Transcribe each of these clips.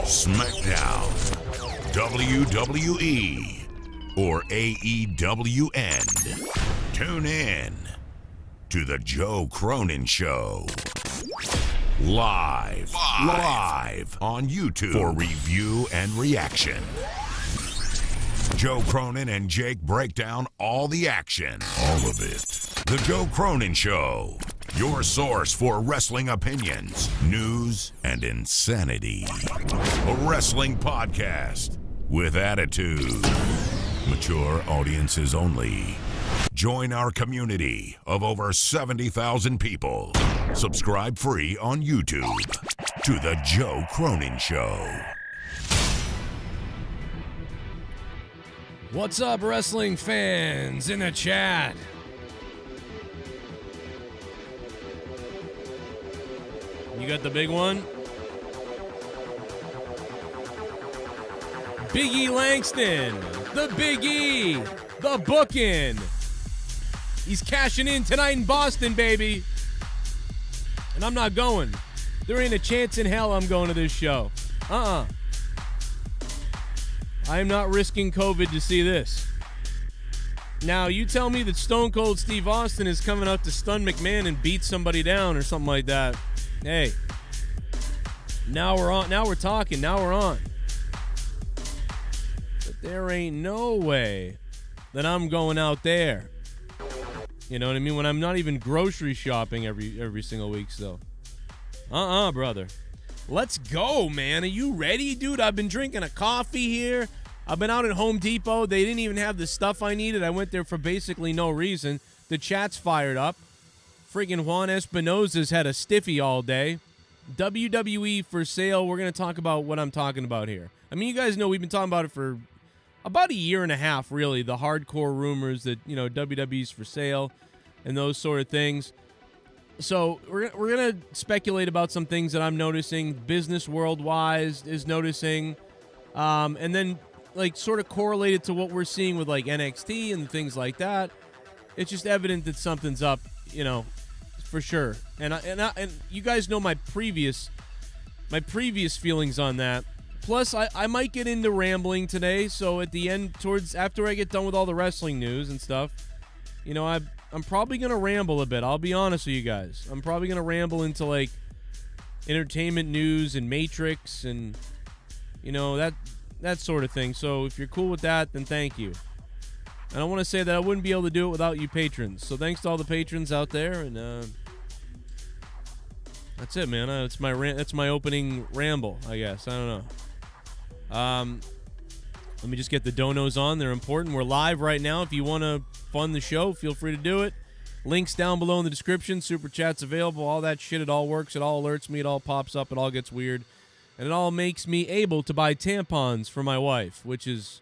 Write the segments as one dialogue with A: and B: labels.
A: SmackDown, WWE, or AEWN. Tune in to The Joe Cronin Show. Live on YouTube for review and reaction. Joe Cronin and Jake break down all the action. All of it. The Joe Cronin Show. Your source for wrestling opinions, news, and insanity. A wrestling podcast with attitude. Mature audiences only. Join our community of over 70,000 people. Subscribe free on YouTube to The Joe Cronin Show.
B: What's up, wrestling fans in the chat? You got the big one? Big E Langston, the Big E, the bookin'. He's cashing in tonight in Boston, baby. And I'm not going. There ain't a chance in hell I'm going to this show. I am not risking COVID to see this. Now, you tell me that Stone Cold Steve Austin is coming out to stun McMahon and beat somebody down or something like that. Hey, now we're on. Now we're talking. Now we're on. But there ain't no way that I'm going out there. You know what I mean? When I'm not even grocery shopping every single week. So, brother. Let's go, man. Are you ready, dude? I've been drinking a coffee here. I've been out at Home Depot. They didn't even have the stuff I needed. I went there for basically no reason. The chat's fired up. Friggin' Juan Espinosa's had a stiffy all day. WWE for sale. We're going to talk about what I'm talking about here. I mean, you guys know we've been talking about it for about a year and a half, really. The hardcore rumors that, you know, WWE's for sale and those sort of things. So we're going to speculate about some things that I'm noticing. Business world-wise is noticing. And then, like, sort of correlated to what we're seeing with, like, NXT and things like that. It's just evident that something's up, you know, for sure. And you guys know my previous feelings on that. Plus, I might get into rambling today. So at the end, after I get done with all the wrestling news and stuff, you know, I'm probably gonna ramble a bit. I'll be honest with you guys. I'm probably gonna ramble into like entertainment news and Matrix and, you know, that sort of thing. So if you're cool with that, then thank you. And I want to say that I wouldn't be able to do it without you patrons. So thanks to all the patrons out there, and that's it, man. That's my opening ramble, I guess. I don't know. Let me just get the donos on. They're important. We're live right now. If you want to fund the show, feel free to do it. Links down below in the description. Super chats available. All that shit. It all works. It all alerts me. It all pops up. It all gets weird, and it all makes me able to buy tampons for my wife, which is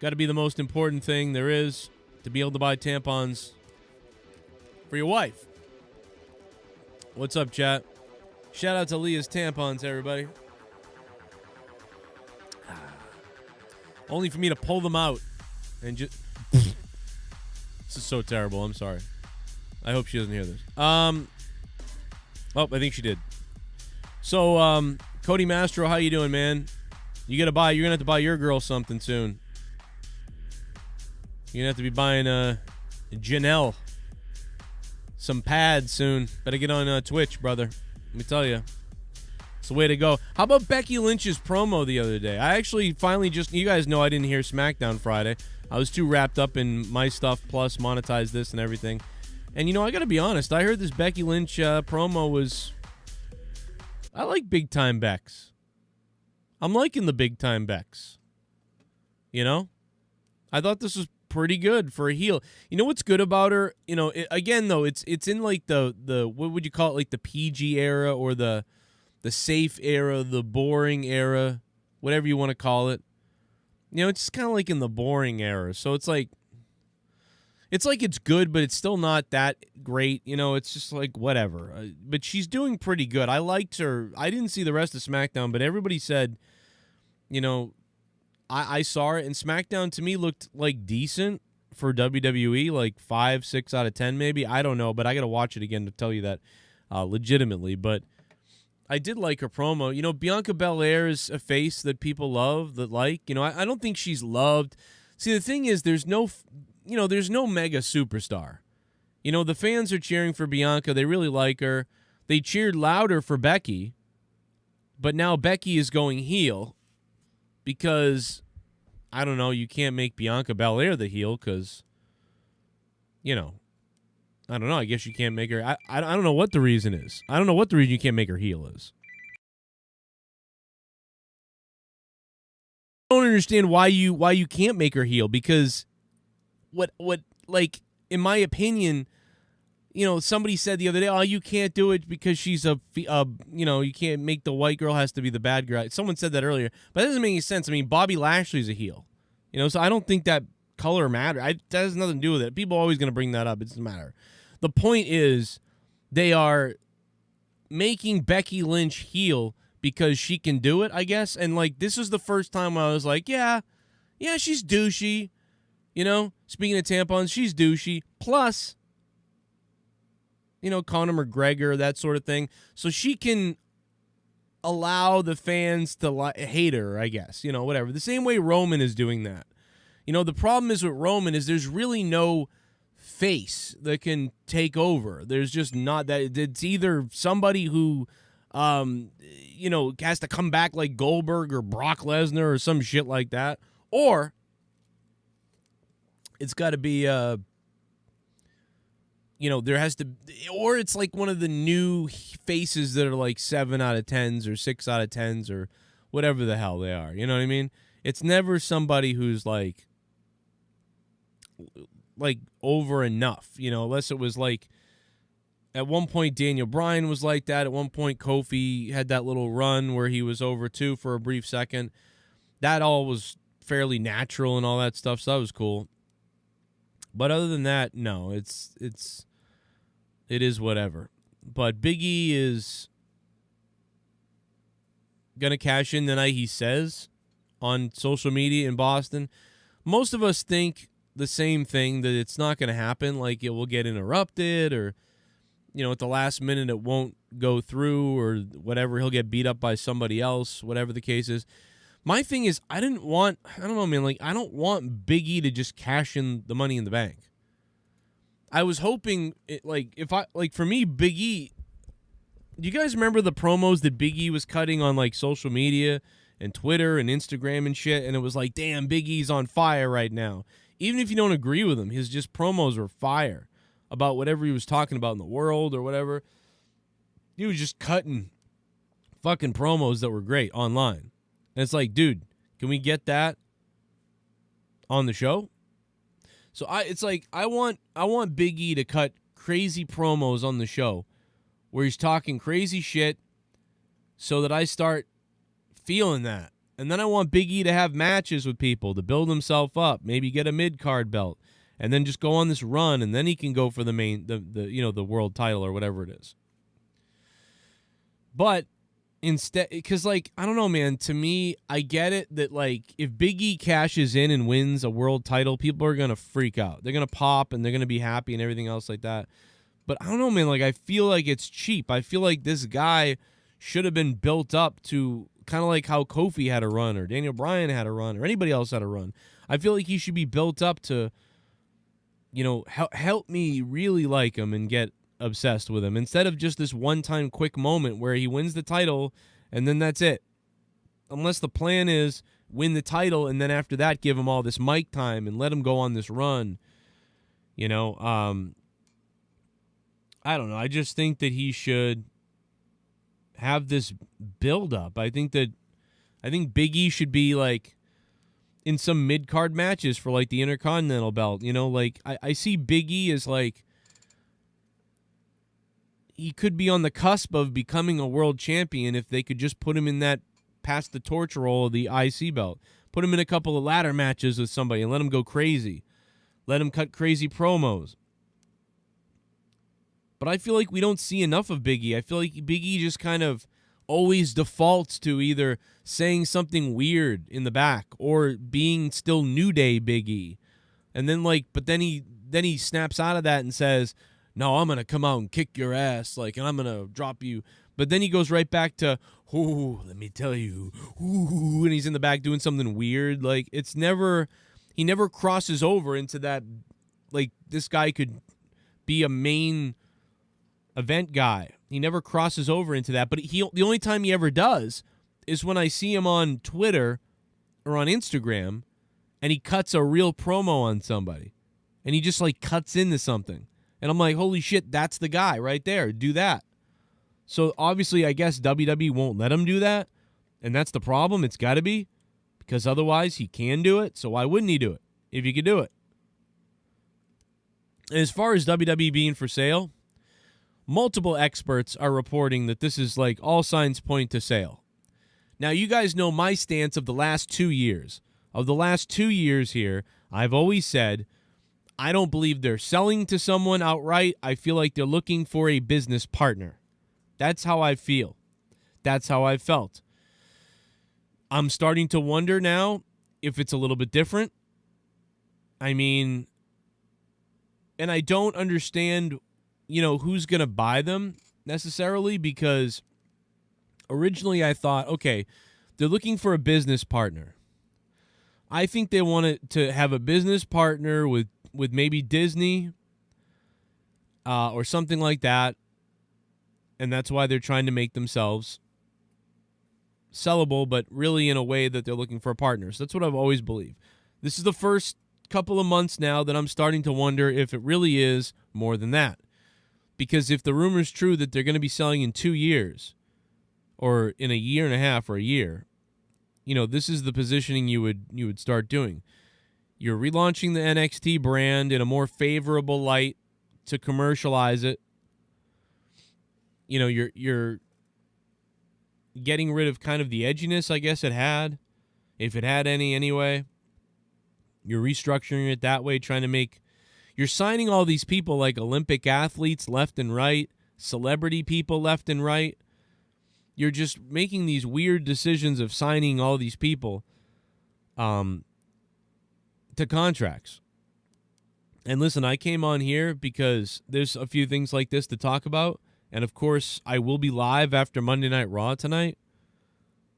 B: got to be the most important thing there is, to be able to buy tampons for your wife. What's up, chat? Shout out to Leah's Tampons, everybody. Only for me to pull them out and just... This is so terrible. I'm sorry. I hope she doesn't hear this. Oh, I think she did. So, Cody Mastro, how you doing, man? You're gonna have to buy your girl something soon. You're going to have to be buying Janelle some pads soon. Better get on Twitch, brother. Let me tell you. It's the way to go. How about Becky Lynch's promo the other day? I actually finally you guys know I didn't hear SmackDown Friday. I was too wrapped up in my stuff, plus monetize this and everything. And, you know, I got to be honest. I heard this Becky Lynch promo was... I like big-time Becks. I'm liking the big-time Becks. You know? I thought this was pretty good for a heel. You know what's good about her? You know, again though, it's in like the what would you call it, like the PG era or the safe era, the boring era, whatever you want to call it. You know, it's kind of like in the boring era. So it's like it's good, but it's still not that great. You know, it's just like whatever. But she's doing pretty good. I liked her. I didn't see the rest of SmackDown, but everybody said, you know, I saw it, and SmackDown to me looked like decent for WWE, like 5, 6 out of 10 maybe. I don't know, but I got to watch it again to tell you that legitimately. But I did like her promo. You know, Bianca Belair is a face that people love, that like. You know, I don't think she's loved. See, the thing is, there's no mega superstar. You know, the fans are cheering for Bianca. They really like her. They cheered louder for Becky, but now Becky is going heel because, I don't know, you can't make Bianca Belair the heel because, you know, I don't know. I guess you can't make her. I don't know what the reason is. I don't know what the reason you can't make her heel is. I don't understand why you can't make her heel, because what like, in my opinion, you know, somebody said the other day, oh, you can't do it because she's you know, you can't make the white girl, has to be the bad guy. Someone said that earlier, but that doesn't make any sense. I mean, Bobby Lashley's a heel, you know, so I don't think that color matters. That has nothing to do with it. People are always going to bring that up. It doesn't matter. The point is, they are making Becky Lynch heel because she can do it, I guess. And like, this is the first time I was like, yeah, she's douchey. You know, speaking of tampons, she's douchey. Plus, you know, Conor McGregor, that sort of thing. So she can allow the fans to hate her, I guess. You know, whatever. The same way Roman is doing that. You know, the problem is with Roman is there's really no face that can take over. There's just not that. It's either somebody who, you know, has to come back like Goldberg or Brock Lesnar or some shit like that, or it's got to be, you know, there has to, or it's like one of the new faces that are like 7 out of 10s or 6 out of 10s or whatever the hell they are. You know what I mean? It's never somebody who's like over enough, you know, unless it was like at one point Daniel Bryan was like that. At one point Kofi had that little run where he was over too for a brief second. That all was fairly natural and all that stuff, so that was cool. But other than that, no, it is whatever. But Big E is gonna cash in the night he says on social media in Boston. Most of us think the same thing, that it's not gonna happen. Like, it will get interrupted, or, you know, at the last minute it won't go through, or whatever. He'll get beat up by somebody else, whatever the case is. My thing is, I don't know, man, like, I don't want Big E to just cash in the Money in the Bank. I was hoping, for me, Big E, do you guys remember the promos that Big E was cutting on, like, social media and Twitter and Instagram and shit? And it was like, damn, Big E's on fire right now. Even if you don't agree with him, his just promos were fire about whatever he was talking about in the world or whatever. He was just cutting fucking promos that were great online. And it's like, dude, can we get that on the show? So I want Big E to cut crazy promos on the show where he's talking crazy shit so that I start feeling that. And then I want Big E to have matches with people to build himself up, maybe get a mid-card belt, and then just go on this run, and then he can go for the main, the world title or whatever it is. But instead, because, like, I don't know, man, to me, I get it that, like, if Big E cashes in and wins a world title, people are going to freak out. They're going to pop, and they're going to be happy and everything else like that. But I don't know, man, like, I feel like it's cheap. I feel like this guy should have been built up to kind of like how Kofi had a run, or Daniel Bryan had a run, or anybody else had a run. I feel like he should be built up to, you know, help me really like him and get obsessed with him, instead of just this one-time quick moment where he wins the title and then that's it. Unless the plan is win the title and then after that give him all this mic time and let him go on this run. You know, I don't know. I just think that he should have this build up. I think Big E should be like, in some mid-card matches for, like, the Intercontinental belt. You know, like, I see Big E as, like, he could be on the cusp of becoming a world champion if they could just put him in that past the torch role of the IC belt. Put him in a couple of ladder matches with somebody and let him go crazy. Let him cut crazy promos. But I feel like we don't see enough of Big E. I feel like Big E just kind of always defaults to either saying something weird in the back or being still New Day Big E. And then but then he snaps out of that and says, "No, I'm going to come out and kick your ass, and I'm going to drop you." But then he goes right back to, "Ooh, let me tell you." Ooh, and he's in the back doing something weird. Like, he never crosses over into that, like, this guy could be a main event guy. He never crosses over into that. But the only time he ever does is when I see him on Twitter or on Instagram and he cuts a real promo on somebody. And he just, like, cuts into something. And I'm like, holy shit, that's the guy right there. Do that. So, obviously, I guess WWE won't let him do that. And that's the problem. It's got to be. Because otherwise, he can do it. So, why wouldn't he do it if he could do it? And as far as WWE being for sale, multiple experts are reporting that this is, like, all signs point to sale. Now, you guys know my stance of the last 2 years. Of the last 2 years here, I've always said, I don't believe they're selling to someone outright. I feel like they're looking for a business partner. That's how I feel. That's how I felt. I'm starting to wonder now if it's a little bit different. I mean, and I don't understand, who's going to buy them necessarily, because originally I thought, okay, they're looking for a business partner. I think they wanted to have a business partner with maybe Disney or something like that. And that's why they're trying to make themselves sellable, but really in a way that they're looking for a partner. So that's what I've always believed. This is the first couple of months now that I'm starting to wonder if it really is more than that. Because if the rumor is true that they're going to be selling in 2 years or in a year and a half or a year, this is the positioning you would start doing. You're relaunching the NXT brand in a more favorable light to commercialize it. You're getting rid of kind of the edginess, I guess it had, if it had any anyway. You're restructuring it that way, you're signing all these people like Olympic athletes left and right, celebrity people left and right. You're just making these weird decisions of signing all these people to contracts. And listen, I came on here because there's a few things like this to talk about. And, of course, I will be live after Monday Night Raw tonight.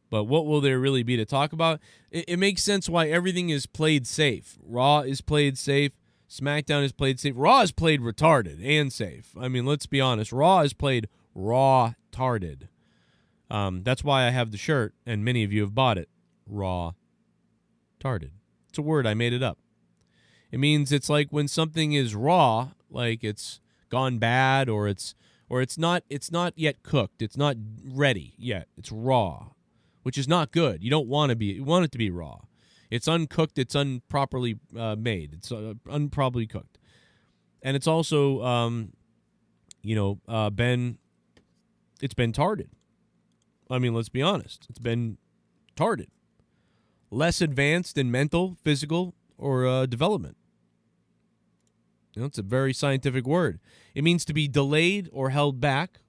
B: But what will there really be to talk about? It makes sense why everything is played safe. Raw is played safe. SmackDown is played safe. Raw is played retarded and safe. I mean, let's be honest. Raw is played raw-tarded. That's why I have the shirt, and many of you have bought it. Raw-tarded. It's a word. I made it up. It means it's like when something is raw, like it's gone bad, or it's not yet cooked. It's not ready yet. It's raw, which is not good. You want it to be raw. It's uncooked. It's improperly made. It's improperly cooked, and it's also been tarded. I mean, let's be honest. It's been tarded, less advanced in mental, physical, or development. It's a very scientific word. It means to be delayed or held back,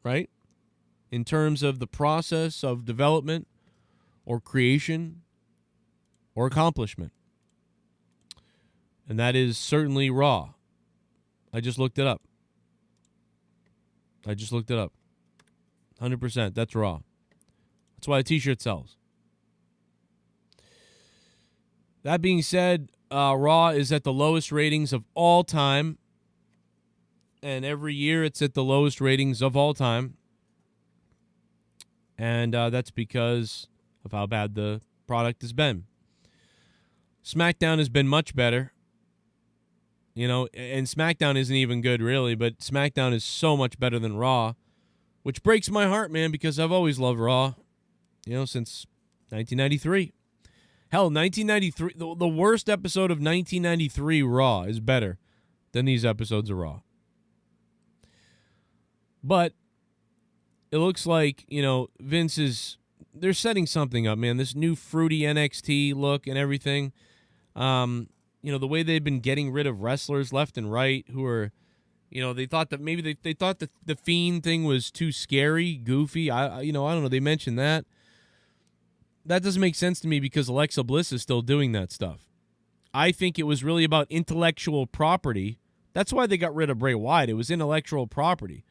B: right? In terms of the process of development or creation or accomplishment. And that is certainly raw. I just looked it up. 100%. That's raw. That's why a t-shirt sells. That being said, Raw is at the lowest ratings of all time. And every year it's at the lowest ratings of all time. And that's because of how bad the product has been. SmackDown has been much better. And SmackDown isn't even good, really, but SmackDown is so much better than Raw, which breaks my heart, man, because I've always loved Raw, since 1993. Hell, 1993, the worst episode of 1993 Raw is better than these episodes of Raw. But it looks like, Vince they're setting something up, man. This new fruity NXT look and everything. The way they've been getting rid of wrestlers left and right who are, they thought that maybe they thought that the Fiend thing was too scary, goofy. I don't know. They mentioned that. That doesn't make sense to me because Alexa Bliss is still doing that stuff. I think it was really about intellectual property. That's why they got rid of Bray Wyatt. It was intellectual property.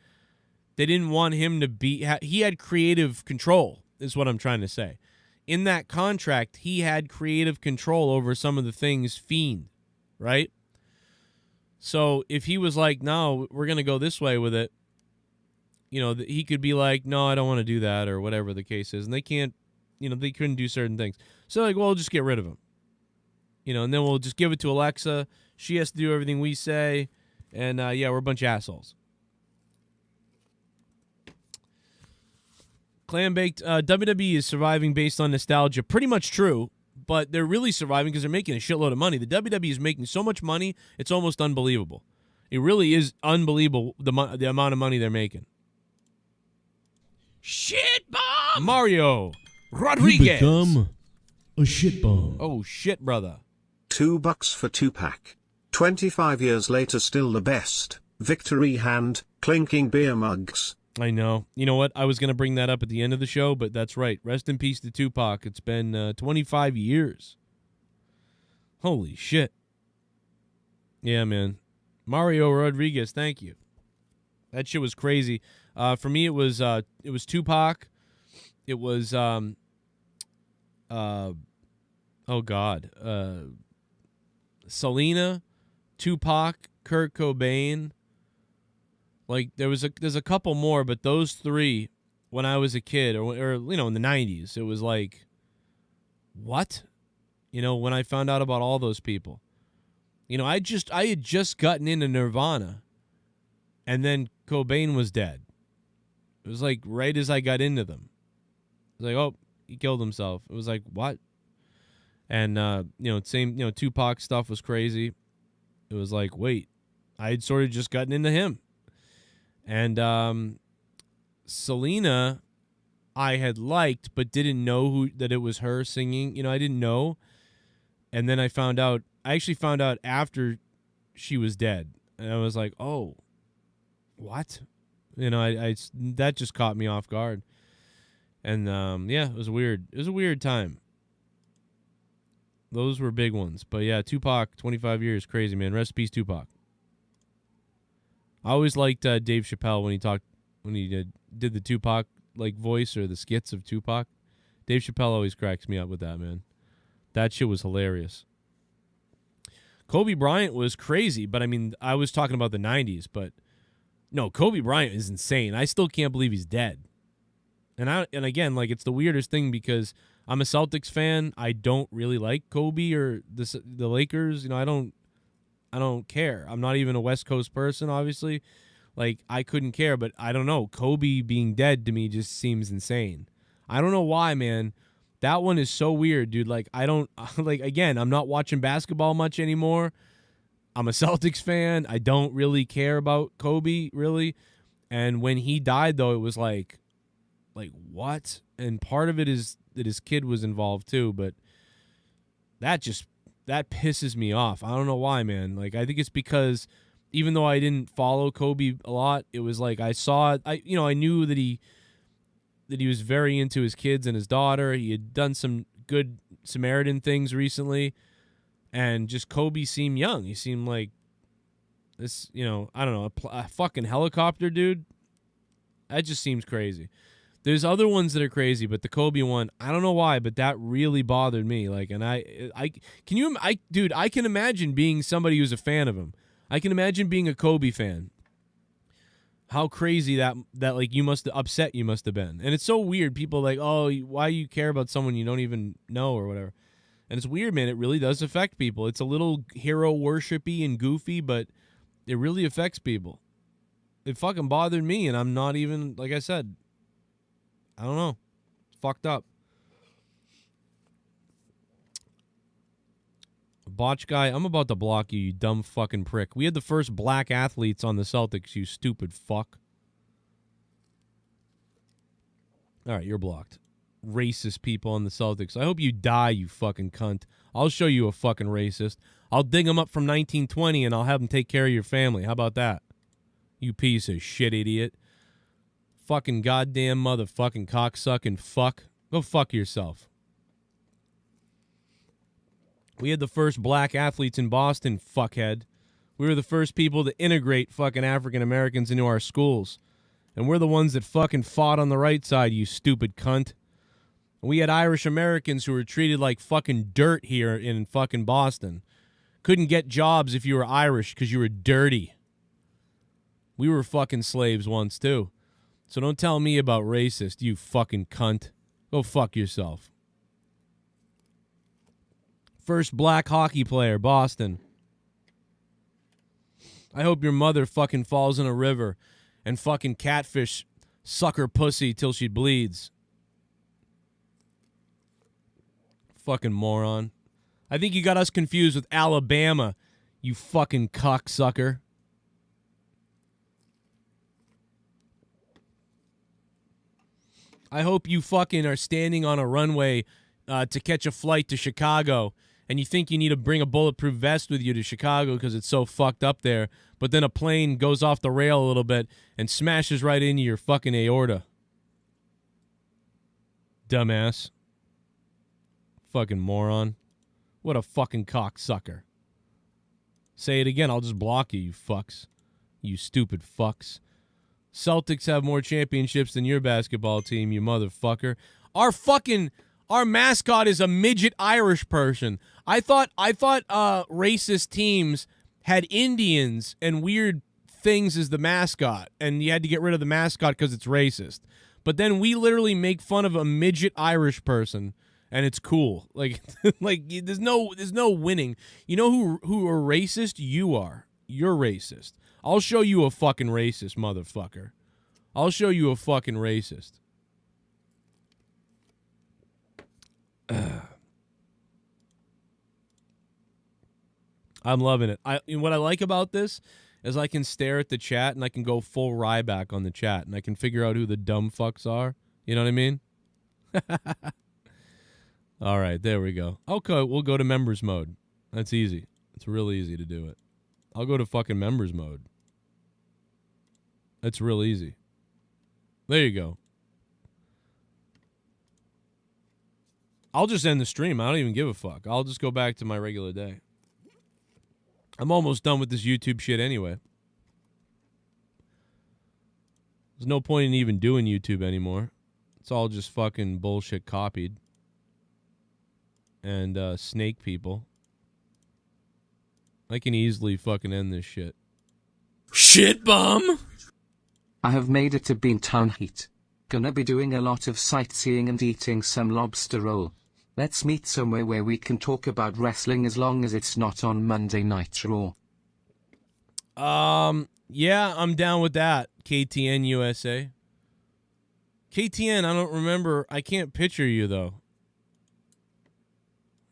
B: They didn't want him to be... He had creative control, is what I'm trying to say. In that contract, he had creative control over some of the things Fiend, right? So if he was like, no, we're going to go this way with it, he could be like, no, I don't want to do that, or whatever the case is. And they can't, they couldn't do certain things. So like, well, we'll just get rid of him. And then we'll just give it to Alexa. She has to do everything we say. And, we're a bunch of assholes. Clam Baked, WWE is surviving based on nostalgia. Pretty much true, but they're really surviving because they're making a shitload of money. The WWE is making so much money, it's almost unbelievable. It really is unbelievable, the amount of money they're making. Shit bomb! Mario Rodriguez.
C: You become a shit bomb.
B: Oh, shit, brother.
D: $2 for 2-pack. 25 years later, still the best. Victory hand, clinking beer mugs.
B: I know. You know what? I was going to bring that up at the end of the show, but that's right. Rest in peace to Tupac. It's been 25 years. Holy shit. Yeah, man. Mario Rodriguez, thank you. That shit was crazy. For me, it was Tupac. It was Selena, Tupac, Kurt Cobain. Like there's a couple more, but those three, when I was a kid, or in the 90s, it was like, what? When I found out about all those people, I had just gotten into Nirvana, and then Cobain was dead. It was like right as I got into them. It was like, oh, he killed himself. It was like, what? And Tupac stuff was crazy. It was like, wait, I had sort of just gotten into him. And Selena, I had liked, but didn't know that it was her singing. I didn't know. And then I actually found out after she was dead. And I was like, oh, what? That just caught me off guard. And, it was weird. It was a weird time. Those were big ones. But, yeah, Tupac, 25 years, crazy, man. Rest in peace, Tupac. I always liked Dave Chappelle when he did the Tupac voice or the skits of Tupac. Dave Chappelle always cracks me up with that, man. That shit was hilarious. Kobe Bryant was crazy, but I was talking about the 90s, but no, Kobe Bryant is insane. I still can't believe he's dead. And again, it's the weirdest thing because I'm a Celtics fan. I don't really like Kobe or the Lakers. I don't care. I'm not even a West Coast person, obviously. I couldn't care, but I don't know. Kobe being dead to me just seems insane. I don't know why, man. That one is so weird, dude. Again, I'm not watching basketball much anymore. I'm a Celtics fan. I don't really care about Kobe, really. And when he died, though, it was like what? And part of it is that his kid was involved, too, but that pisses me off. I don't know why, man. I think it's because even though I didn't follow Kobe a lot, it was like I saw it. I knew that he was very into his kids and his daughter. He had done some good Samaritan things recently, and just Kobe seemed young. He seemed like this, I don't know, a fucking helicopter dude. That just seems crazy. There's other ones that are crazy, but the Kobe one, I don't know why, but that really bothered me. I can imagine being somebody who's a fan of him. I can imagine being a Kobe fan. How crazy that you must have upset you must have been. And it's so weird. People oh, why you care about someone you don't even know or whatever. And it's weird, man. It really does affect people. It's a little hero worshipy and goofy, but it really affects people. It fucking bothered me, and I'm not even, like I said, I don't know. It's fucked up. Botch guy, I'm about to block you, you dumb fucking prick. We had the first black athletes on the Celtics, you stupid fuck. All right, you're blocked. Racist people on the Celtics. I hope you die, you fucking cunt. I'll show you a fucking racist. I'll dig him up from 1920 and I'll have him take care of your family. How about that? You piece of shit idiot. Fucking goddamn motherfucking cocksucking fuck. Go fuck yourself. We had the first black athletes in Boston, fuckhead. We were the first people to integrate fucking African Americans into our schools. And we're the ones that fucking fought on the right side, you stupid cunt. We had Irish Americans who were treated like fucking dirt here in fucking Boston. Couldn't get jobs if you were Irish because you were dirty. We were fucking slaves once, too. So don't tell me about racist, you fucking cunt. Go fuck yourself. First black hockey player, Boston. I hope your mother fucking falls in a river and fucking catfish suck her pussy till she bleeds. Fucking moron. I think you got us confused with Alabama, you fucking cocksucker. I hope you fucking are standing on a runway to catch a flight to Chicago, and you think you need to bring a bulletproof vest with you to Chicago because it's so fucked up there, but then a plane goes off the rail a little bit and smashes right into your fucking aorta. Dumbass. Fucking moron. What a fucking cocksucker. Say it again, I'll just block you, you fucks. You stupid fucks. Celtics have more championships than your basketball team, you motherfucker. Our mascot is a midget Irish person. I thought racist teams had Indians and weird things as the mascot, and you had to get rid of the mascot because it's racist. But then we literally make fun of a midget Irish person, and it's cool. Like there's no winning. You know who are racist? You are. You're racist. I'll show you a fucking racist, motherfucker. I'll show you a fucking racist. I'm loving it. What I like about this is I can stare at the chat and I can go full Ryback on the chat and I can figure out who the dumb fucks are. You know what I mean? All right, there we go. Okay, we'll go to members mode. That's easy. It's real easy to do it. I'll go to fucking members mode. That's real easy. There you go. I'll just end the stream. I don't even give a fuck. I'll just go back to my regular day. I'm almost done with this YouTube shit anyway. There's no point in even doing YouTube anymore. It's all just fucking bullshit copied. And snake people. I can easily fucking end this shit. Shit bum!
E: I have made it to Beantown Heat. Gonna be doing a lot of sightseeing and eating some lobster roll. Let's meet somewhere where we can talk about wrestling as long as it's not on Monday Night Raw.
B: Yeah, I'm down with that. KTN USA. KTN, I don't remember. I can't picture you, though.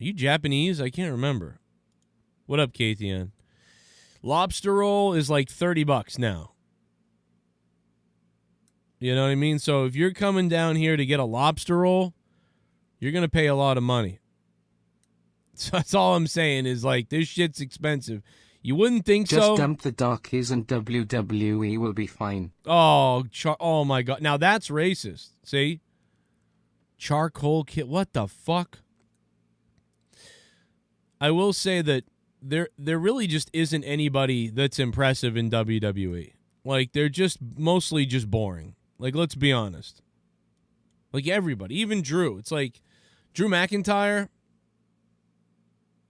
B: Are you Japanese? I can't remember. What up, KTN? Lobster roll is like $30 now. You know what I mean? So if you're coming down here to get a lobster roll, you're going to pay a lot of money. So that's all I'm saying is, like, this shit's expensive. You wouldn't think so.
E: Just dump the darkies and WWE will be fine.
B: Oh, oh my God. Now that's racist. See? Charcoal kit. What the fuck? I will say that there really just isn't anybody that's impressive in WWE. Like, they're just mostly just boring. Like, let's be honest. Like, everybody. Even Drew. It's like, Drew McIntyre.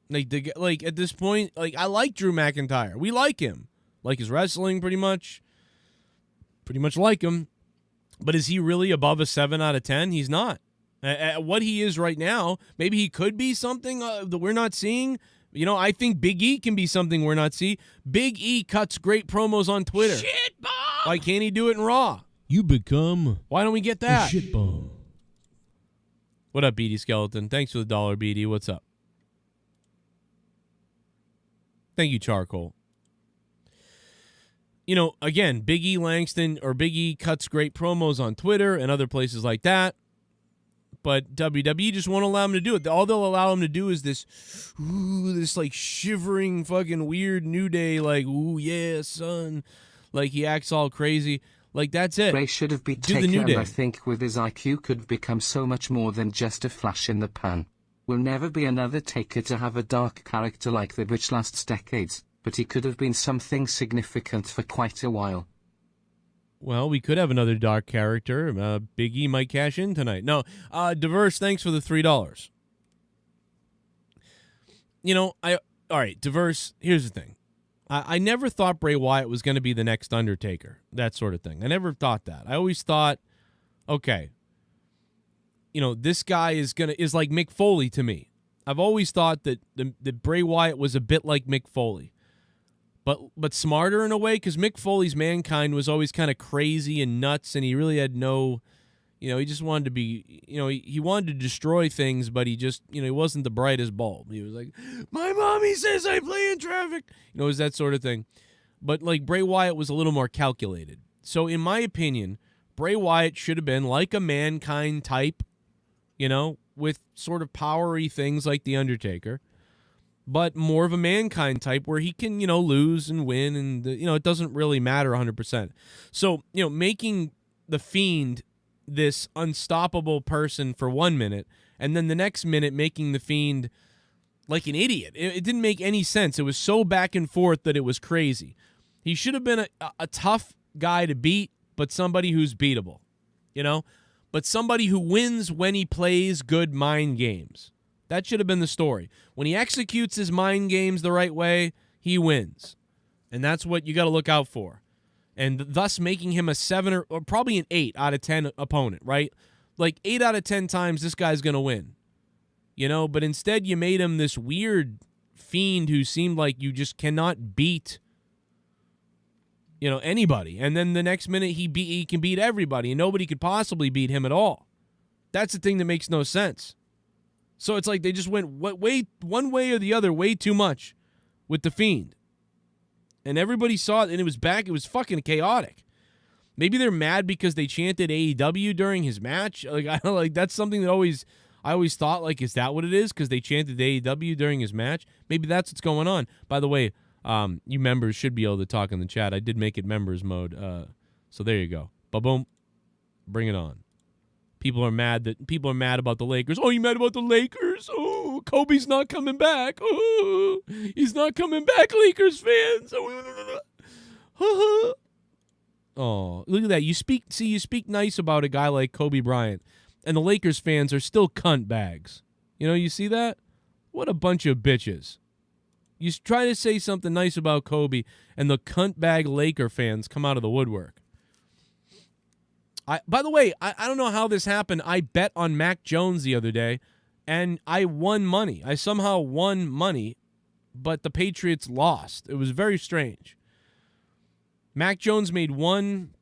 B: Like, at this point, like, I like Drew McIntyre. We like him. Like his wrestling, pretty much. Pretty much like him. But is he really above a 7 out of 10? He's not. At what he is right now, maybe he could be something that we're not seeing. You know, I think Big E can be something we're not seeing. Big E cuts great promos on Twitter.
F: Shit bomb!
B: Why can't he do it in Raw?
C: You become
B: Why don't we get
C: a
B: that?
C: shit bomb.
B: What up, BD Skeleton? Thanks for the $1, BD. What's up? Thank you, Charcoal. You know, again, Big E Langston or Big E cuts great promos on Twitter and other places like that. But WWE just won't allow him to do it. All they'll allow him to do is this like shivering fucking weird New Day, like, ooh, yeah, son. Like he acts all crazy. Like, that's it.
E: Bray should have been
B: Do the
E: taken,
B: New Day.
E: and I think with his IQ could become so much more than just a flash in the pan. Will never be another Taker to have a dark character like that which lasts decades, but he could have been something significant for quite a while.
B: Well, we could have another dark character. Big E might cash in tonight. No, Diverse, thanks for the $3. You know, all right, Diverse, here's the thing. I never thought Bray Wyatt was going to be the next Undertaker, that sort of thing. I never thought that. I always thought, okay, you know, this guy is like Mick Foley to me. I've always thought that that Bray Wyatt was a bit like Mick Foley, but smarter in a way, because Mick Foley's Mankind was always kind of crazy and nuts, and he really had no, you know, he just wanted to be, you know, he wanted to destroy things, but he just, you know, he wasn't the brightest bulb. He was like, my mommy says I play in traffic. You know, it was that sort of thing. But like Bray Wyatt was a little more calculated. So in my opinion, Bray Wyatt should have been like a Mankind type, you know, with sort of powery things like The Undertaker, but more of a Mankind type where he can, you know, lose and win, and, you know, it doesn't really matter 100%. So, you know, making The Fiend this unstoppable person for 1 minute, and then the next minute making The Fiend like an idiot. It didn't make any sense. It was so back and forth that it was crazy. He should have been a tough guy to beat, but somebody who's beatable, you know? But somebody who wins when he plays good mind games. That should have been the story. When he executes his mind games the right way, he wins. And that's what you got to look out for. And thus making him a 7 or probably an 8 out of 10 opponent, right? Like 8 out of 10 times this guy's going to win. You know, but instead you made him this weird fiend who seemed like you just cannot beat, you know, anybody. And then the next minute he can beat everybody, and nobody could possibly beat him at all. That's the thing that makes no sense. So it's like they just went way one way or the other way too much with The Fiend. And everybody saw it, and it was fucking chaotic. Maybe they're mad because they chanted AEW during his match. Like that's something that I always thought, like, is that what it is? Because they chanted AEW during his match? Maybe that's what's going on. By the way, you members should be able to talk in the chat. I did make it members mode. So there you go. Ba-boom. Bring it on. People are mad about the Lakers. Oh, you mad about the Lakers? Oh, Kobe's not coming back. Oh, he's not coming back, Lakers fans. Oh, look at that. You speak nice about a guy like Kobe Bryant, and the Lakers fans are still cunt bags. You know, you see that? What a bunch of bitches. You try to say something nice about Kobe, and the cunt bag Laker fans come out of the woodwork. By the way, I don't know how this happened. I bet on Mac Jones the other day, and I won money. I somehow won money, but the Patriots lost. It was very strange. Mac Jones made one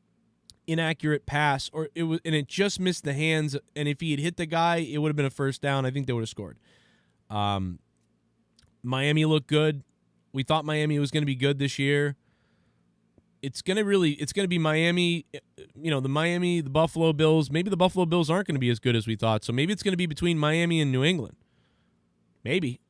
B: inaccurate pass, and it just missed the hands, and if he had hit the guy, it would have been a first down. I think they would have scored. Miami looked good. We thought Miami was going to be good this year. It's going to be Miami, you know, the Buffalo Bills. Maybe the Buffalo Bills aren't going to be as good as we thought, so maybe it's going to be between Miami and New England. Maybe.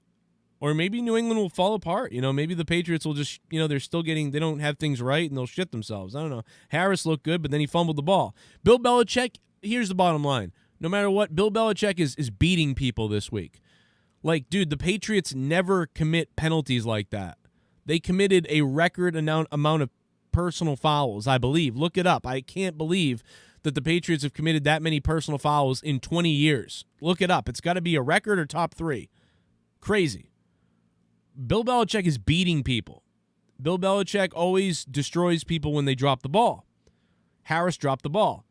B: Or maybe New England will fall apart. You know, maybe the Patriots will just, you know, they don't have things right and they'll shit themselves. I don't know. Harris looked good, but then he fumbled the ball. Bill Belichick, here's the bottom line. No matter what, Bill Belichick is beating people this week. Like, dude, the Patriots never commit penalties like that. They committed a record amount of personal fouls, I believe. Look it up. I can't believe that the Patriots have committed that many personal fouls in 20 years. Look it up. It's got to be a record or top 3. Crazy. Bill Belichick is beating people. Bill Belichick always destroys people when they drop the ball. Harris dropped the ball.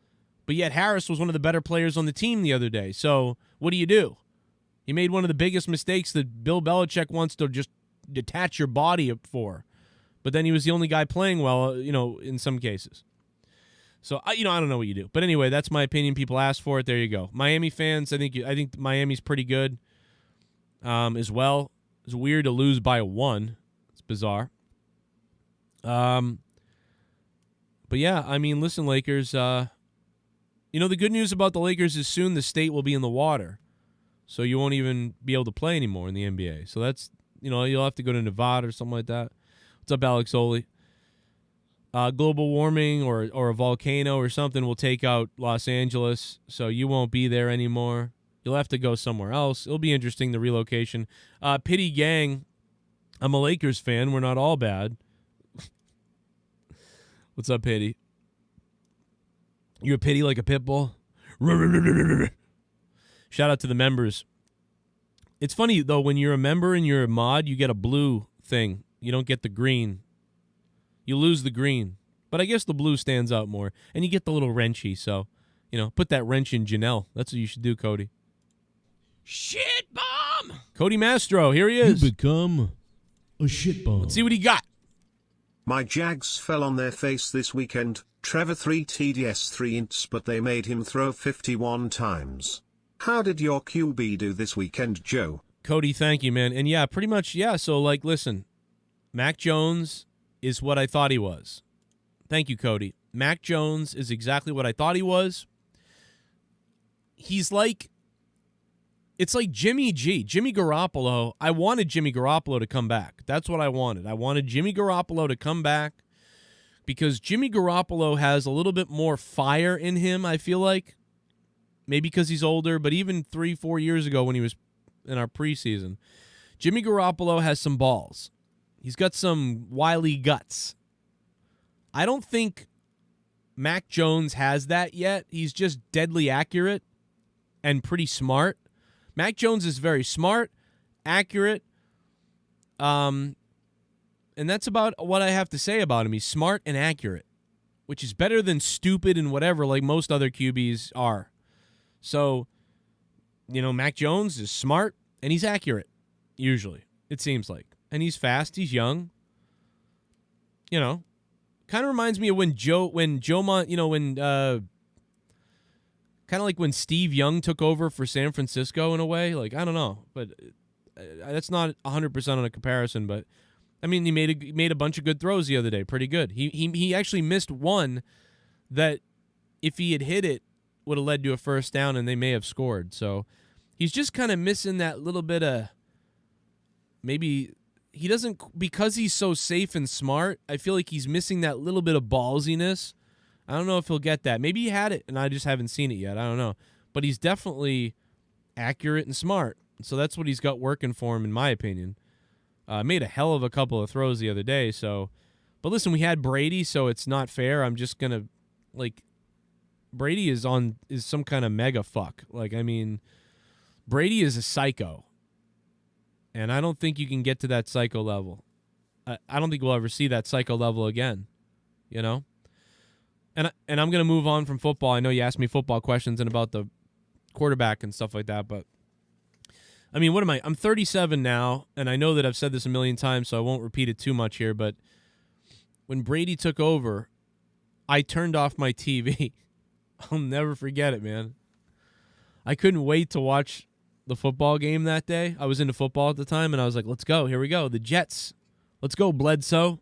B: But yet Harris was one of the better players on the team the other day. So what do? He made one of the biggest mistakes that Bill Belichick wants to just detach your body for. But then he was the only guy playing well, you know, in some cases. So, I don't know what you do. But anyway, that's my opinion. People asked for it. There you go. Miami fans, I think Miami's pretty good as well. It's weird to lose by 1. It's bizarre. But yeah, I mean, listen, Lakers, the good news about the Lakers is soon the state will be in the water. So you won't even be able to play anymore in the NBA. So that's, you'll have to go to Nevada or something like that. What's up, Alex Oli? Global warming or a volcano or something will take out Los Angeles, so you won't be there anymore. You'll have to go somewhere else. It'll be interesting, the relocation. Pity gang, I'm a Lakers fan. We're not all bad. What's up, Pity? You a pity like a pit bull? Shout out to the members. It's funny, though, when you're a member and you're a mod, you get a blue thing. You don't get the green. You lose the green. But I guess the blue stands out more. And you get the little wrenchy, so, put that wrench in Janelle. That's what you should do, Cody. Shit bomb! Cody Mastro, here he is.
C: You become a shit bomb.
B: Let's see what he got.
D: My Jags fell on their face this weekend. Trevor 3 TDS 3 ints, but they made him throw 51 times. How did your QB do this weekend, Joe?
B: Cody, thank you, man. And yeah, pretty much, yeah. So, listen, Mac Jones is what I thought he was. Thank you, Cody. Mac Jones is exactly what I thought he was. It's like Jimmy G. Jimmy Garoppolo. I wanted Jimmy Garoppolo to come back. That's what I wanted. I wanted Jimmy Garoppolo to come back because Jimmy Garoppolo has a little bit more fire in him, I feel like. Maybe because he's older, but even 3-4 years ago when he was in our preseason, Jimmy Garoppolo has some balls. He's got some wily guts. I don't think Mac Jones has that yet. He's just deadly accurate and pretty smart. Mac Jones is very smart, accurate, and that's about what I have to say about him. He's smart and accurate, which is better than stupid and whatever like most other QBs are. So, Mac Jones is smart and he's accurate, usually, it seems like. And he's fast, he's young. Kind of reminds me of when kind of like when Steve Young took over for San Francisco in a way. Like, I don't know, but that's not 100% on a comparison. But I mean, he made a bunch of good throws the other day, pretty good. He actually missed one that if he had hit it would have led to a first down and they may have scored. So he's just kind of missing that little bit of maybe. He doesn't, because he's so safe and smart, I feel like he's missing that little bit of ballsiness. I don't know if he'll get that. Maybe he had it, and I just haven't seen it yet. I don't know. But he's definitely accurate and smart. So that's what he's got working for him, in my opinion. Made a hell of a couple of throws the other day. So, but listen, we had Brady, so it's not fair. I'm just going to, Brady is some kind of mega fuck. Brady is a psycho. And I don't think you can get to that psycho level. I don't think we'll ever see that psycho level again, And I'm going to move on from football. I know you asked me football questions and about the quarterback and stuff like that, but I mean, what am I? I'm 37 now, and I know that I've said this a million times, so I won't repeat it too much here, but when Brady took over, I turned off my TV. I'll never forget it, man. I couldn't wait to watch the football game that day. I was into football at the time, and I was like, let's go. Here we go. The Jets. Let's go, Bledsoe.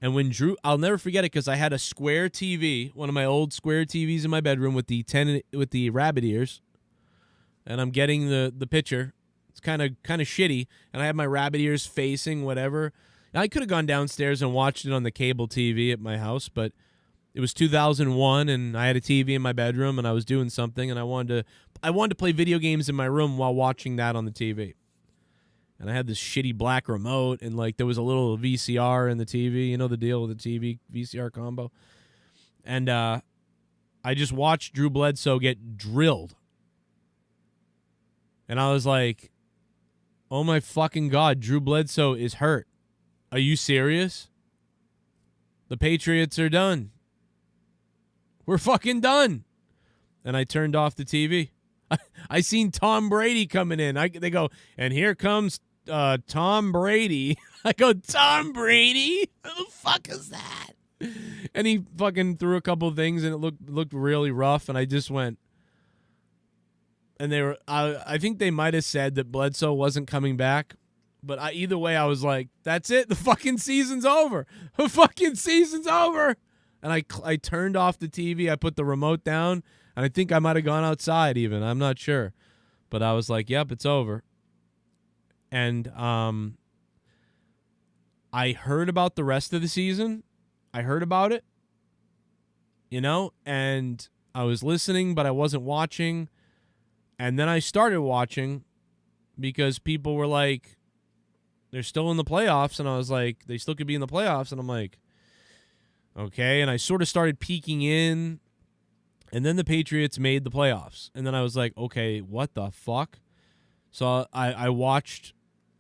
B: And when I'll never forget it because I had a square TV, one of my old square TVs in my bedroom with the rabbit ears, and I'm getting the picture. It's kind of shitty, and I have my rabbit ears facing whatever. Now, I could have gone downstairs and watched it on the cable TV at my house, but it was 2001, and I had a TV in my bedroom, and I was doing something, and I wanted to play video games in my room while watching that on the TV. And I had this shitty black remote, and there was a little VCR in the TV. You know the deal with the TV VCR combo. And I just watched Drew Bledsoe get drilled. And I was like, oh my fucking God, Drew Bledsoe is hurt. Are you serious? The Patriots are done. We're fucking done. And I turned off the TV. I seen Tom Brady coming in. They go, and here comes Tom Brady. I go, Tom Brady? Who the fuck is that? And he fucking threw a couple things, and it looked really rough, and I just went. And I think they might have said that Bledsoe wasn't coming back, But either way, I was like, that's it. The fucking season's over. The fucking season's over. And I turned off the TV. I put the remote down. And I think I might have gone outside even. I'm not sure. But I was like, yep, it's over. And I heard about the rest of the season. I heard about it. You know? And I was listening, but I wasn't watching. And then I started watching because people were like, they're still in the playoffs. And I was like, they still could be in the playoffs. And I'm like, okay. And I sort of started peeking in. And then the Patriots made the playoffs. And then I was like, okay, what the fuck? So I watched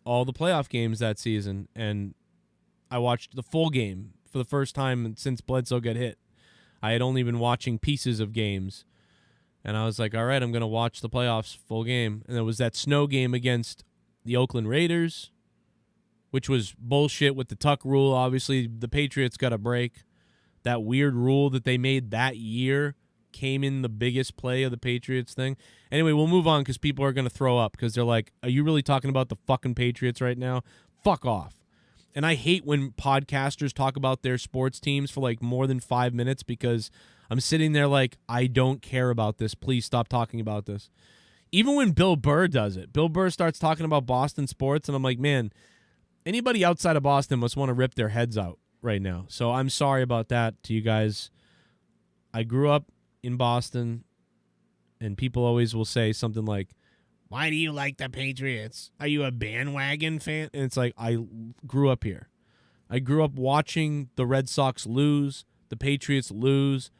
B: all the playoff games that season. And I watched the full game for the first time since Bledsoe got hit. I had only been watching pieces of games. And I was like, all right, I'm going to watch the playoffs full game. And there was that snow game against the Oakland Raiders, which was bullshit with the tuck rule. Obviously, the Patriots got a break. That weird rule that they made that year came in the biggest play of the Patriots thing. Anyway, we'll move on because people are going to throw up because they're like, are you really talking about the fucking Patriots right now? Fuck off. And I hate when podcasters talk about their sports teams for like more than 5 minutes because I'm sitting there like, I don't care about this. Please stop talking about this. Even when Bill Burr does it. Bill Burr starts talking about Boston sports, and I'm like, man, anybody outside of Boston must want to rip their heads out right now. So I'm sorry about that to you guys. I grew up in Boston, and people always will say something like, why do you like the Patriots? Are you a bandwagon fan? And it's like, I grew up here. I grew up watching the Red Sox lose, the Patriots lose,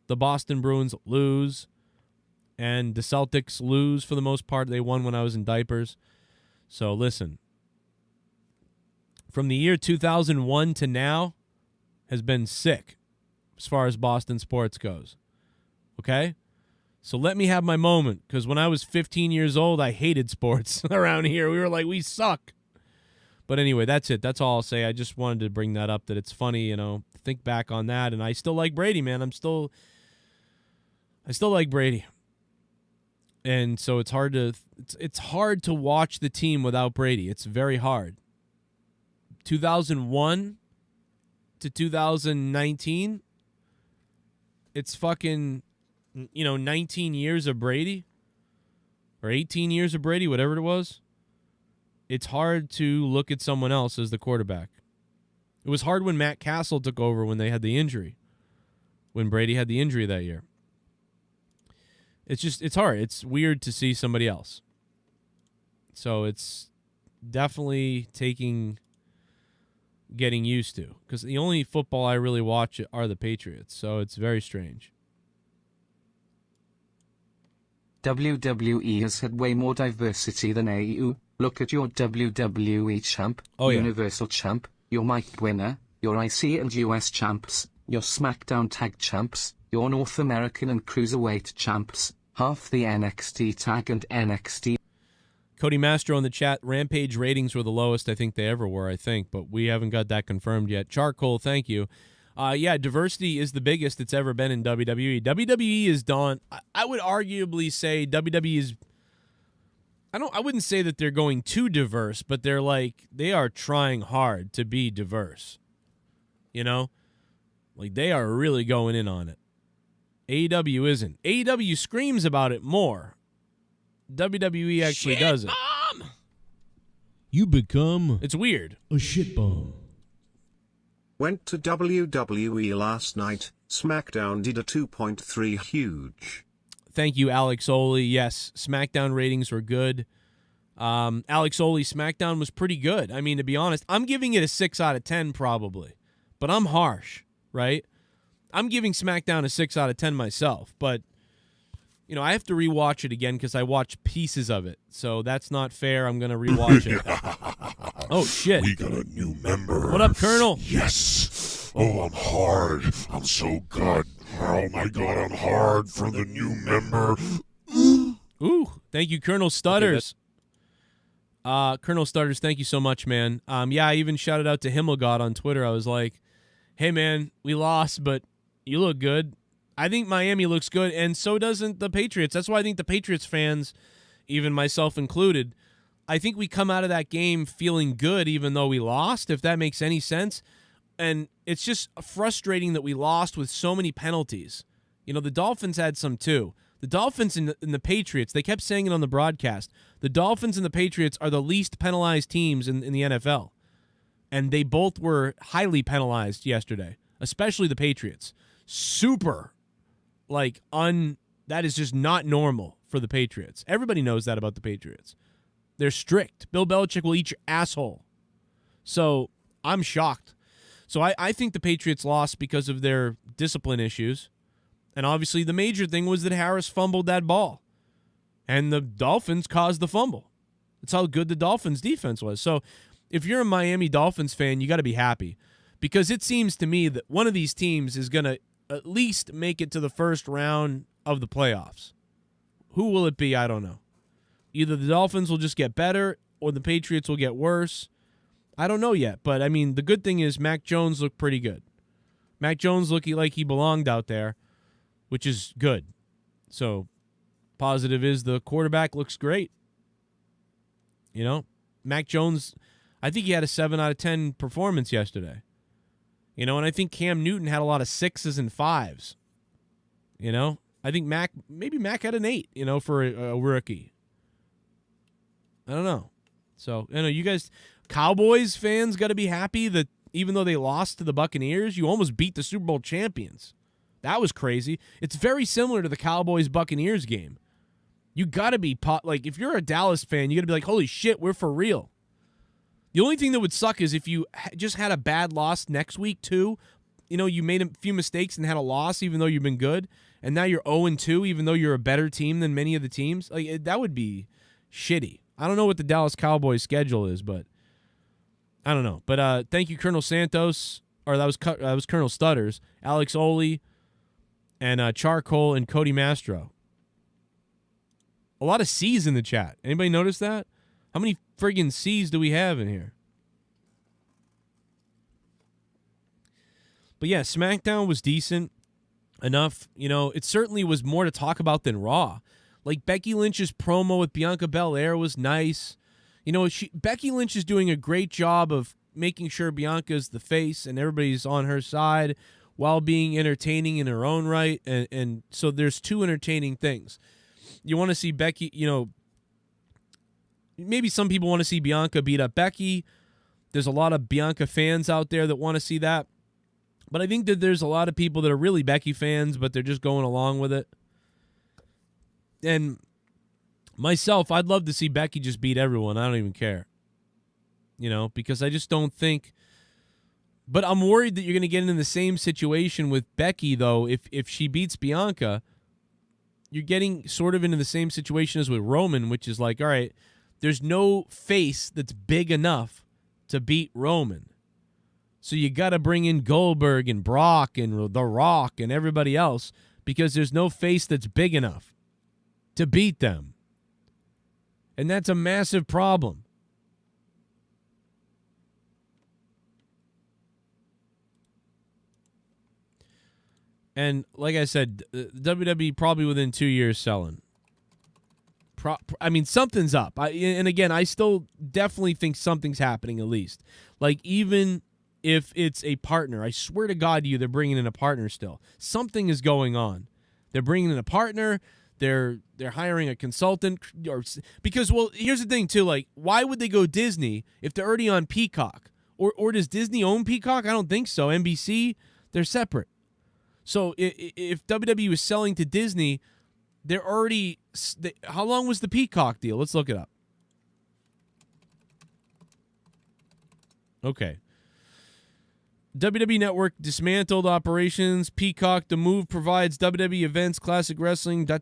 B: the Boston Bruins lose, and the Celtics lose for the most part. They won when I was in diapers. So listen, from the year 2001 to now has been sick as far as Boston sports goes. Okay? So let me have my moment, because when I was 15 years old, I hated sports around here. We were like, we suck. But anyway, that's it. That's all I'll say. I just wanted to bring that up, that it's funny, you know, think back on that. And I still like Brady, man. I still like Brady. And so it's hard to watch the team without Brady. It's very hard. 2001 to 2019, it's fucking, 19 years of Brady or 18 years of Brady, whatever it was. It's hard to look at someone else as the quarterback. It was hard when Matt Castle took over when they had the injury, when Brady had the injury that year. It's hard. It's weird to see somebody else. So it's definitely getting used to, because the only football I really watch are the Patriots. So it's very strange.
E: WWE has had way more diversity than AEW. Look at your WWE champ, Universal champ, your mic winner, your IC and US champs, your SmackDown tag champs, your North American and Cruiserweight champs, half the NXT tag and NXT.
B: Cody Mastro in the chat, Rampage ratings were the lowest I think they ever were, but we haven't got that confirmed yet. Charcoal, thank you. Yeah, diversity is the biggest it's ever been in WWE. WWE is done. I would arguably say WWE is, I wouldn't say that they're going too diverse, but they are trying hard to be diverse. Like they are really going in on it. AEW isn't. AEW screams about it more. WWE actually does it.
C: You become
B: It's weird.
C: a shit bomb.
D: Went to WWE last night. SmackDown did a 2.3 huge.
B: Thank you, Alex Oli. Yes, SmackDown ratings were good. Alex Oli, SmackDown was pretty good. I mean, to be honest, I'm giving it a 6 out of 10 probably. But I'm harsh, right? I'm giving SmackDown a 6 out of 10 myself. But, I have to rewatch it again because I watched pieces of it. So that's not fair. I'm going to rewatch it. Oh, shit.
A: We got a new member.
B: What up, Colonel?
A: Yes. Oh, I'm hard. I'm so good. Oh, my God, I'm hard for the new member.
B: Ooh, thank you, Colonel Stutters. Colonel Stutters, thank you so much, man. Yeah, I even shouted out to Himmelgod on Twitter. I was like, hey, man, we lost, but you look good. I think Miami looks good, and so doesn't the Patriots. That's why I think the Patriots fans, even myself included, I think we come out of that game feeling good even though we lost, if that makes any sense. And it's just frustrating that we lost with so many penalties. You know, the Dolphins had some too. The Dolphins and the Patriots, they kept saying it on the broadcast, the Dolphins and the Patriots are the least penalized teams in the NFL. And they both were highly penalized yesterday, especially the Patriots. Super, that is just not normal for the Patriots. Everybody knows that about the Patriots. They're strict. Bill Belichick will eat your asshole. So I'm shocked. So I think the Patriots lost because of their discipline issues. And obviously the major thing was that Harris fumbled that ball. And the Dolphins caused the fumble. That's how good the Dolphins defense was. So if you're a Miami Dolphins fan, you got to be happy. Because it seems to me that one of these teams is going to at least make it to the first round of the playoffs. Who will it be? I don't know. Either the Dolphins will just get better or the Patriots will get worse. I don't know yet. But, I mean, the good thing is Mac Jones looked pretty good. Mac Jones looked like he belonged out there, which is good. So, positive is the quarterback looks great. You know, Mac Jones, I think he had a 7 out of 10 performance yesterday. You know, and I think Cam Newton had a lot of 6s and 5s. You know, I think maybe Mac had an 8, you know, for a rookie. I don't know. So, you know, you guys, Cowboys fans got to be happy that even though they lost to the Buccaneers, you almost beat the Super Bowl champions. That was crazy. It's very similar to the Cowboys-Buccaneers game. You got to be, if you're a Dallas fan, you got to be like, holy shit, we're for real. The only thing that would suck is if you just had a bad loss next week, too. You know, you made a few mistakes and had a loss even though you've been good, and now you're 0-2 even though you're a better team than many of the teams. That would be shitty. I don't know what the Dallas Cowboys schedule is, but I don't know. But thank you, Colonel Santos, or that was Colonel Stutters, Alex Oli, and Charcoal and Cody Mastro. A lot of C's in the chat. Anybody notice that? How many friggin' C's do we have in here? But yeah, SmackDown was decent enough. You know, it certainly was more to talk about than Raw. Like, Becky Lynch's promo with Bianca Belair was nice. You know, Becky Lynch is doing a great job of making sure Bianca's the face and everybody's on her side while being entertaining in her own right. And so there's two entertaining things. You want to see Becky, you know, maybe some people want to see Bianca beat up Becky. There's a lot of Bianca fans out there that want to see that. But I think that there's a lot of people that are really Becky fans, but they're just going along with it. And myself, I'd love to see Becky just beat everyone. I don't even care. You know, because I just don't think... But I'm worried that you're going to get in the same situation with Becky, though. If she beats Bianca, you're getting sort of into the same situation as with Roman, which is like, all right, there's no face that's big enough to beat Roman. So you got to bring in Goldberg and Brock and The Rock and everybody else because there's no face that's big enough to beat them. And that's a massive problem. And like I said, WWE probably within 2 years selling. I mean, something's up. And again, I still definitely think something's happening at least. Like, even if it's a partner, I swear to God to you, they're bringing in a partner still. Something is going on. They're bringing in a partner. They're hiring a consultant. Because, well, here's the thing, too. Like, why would they go Disney if they're already on Peacock? Or does Disney own Peacock? I don't think so. NBC, they're separate. So if WWE is selling to Disney, they're already... How long was the Peacock deal? Let's look it up. Okay. WWE Network dismantled operations. Peacock, the move provides WWE events, classic wrestling, I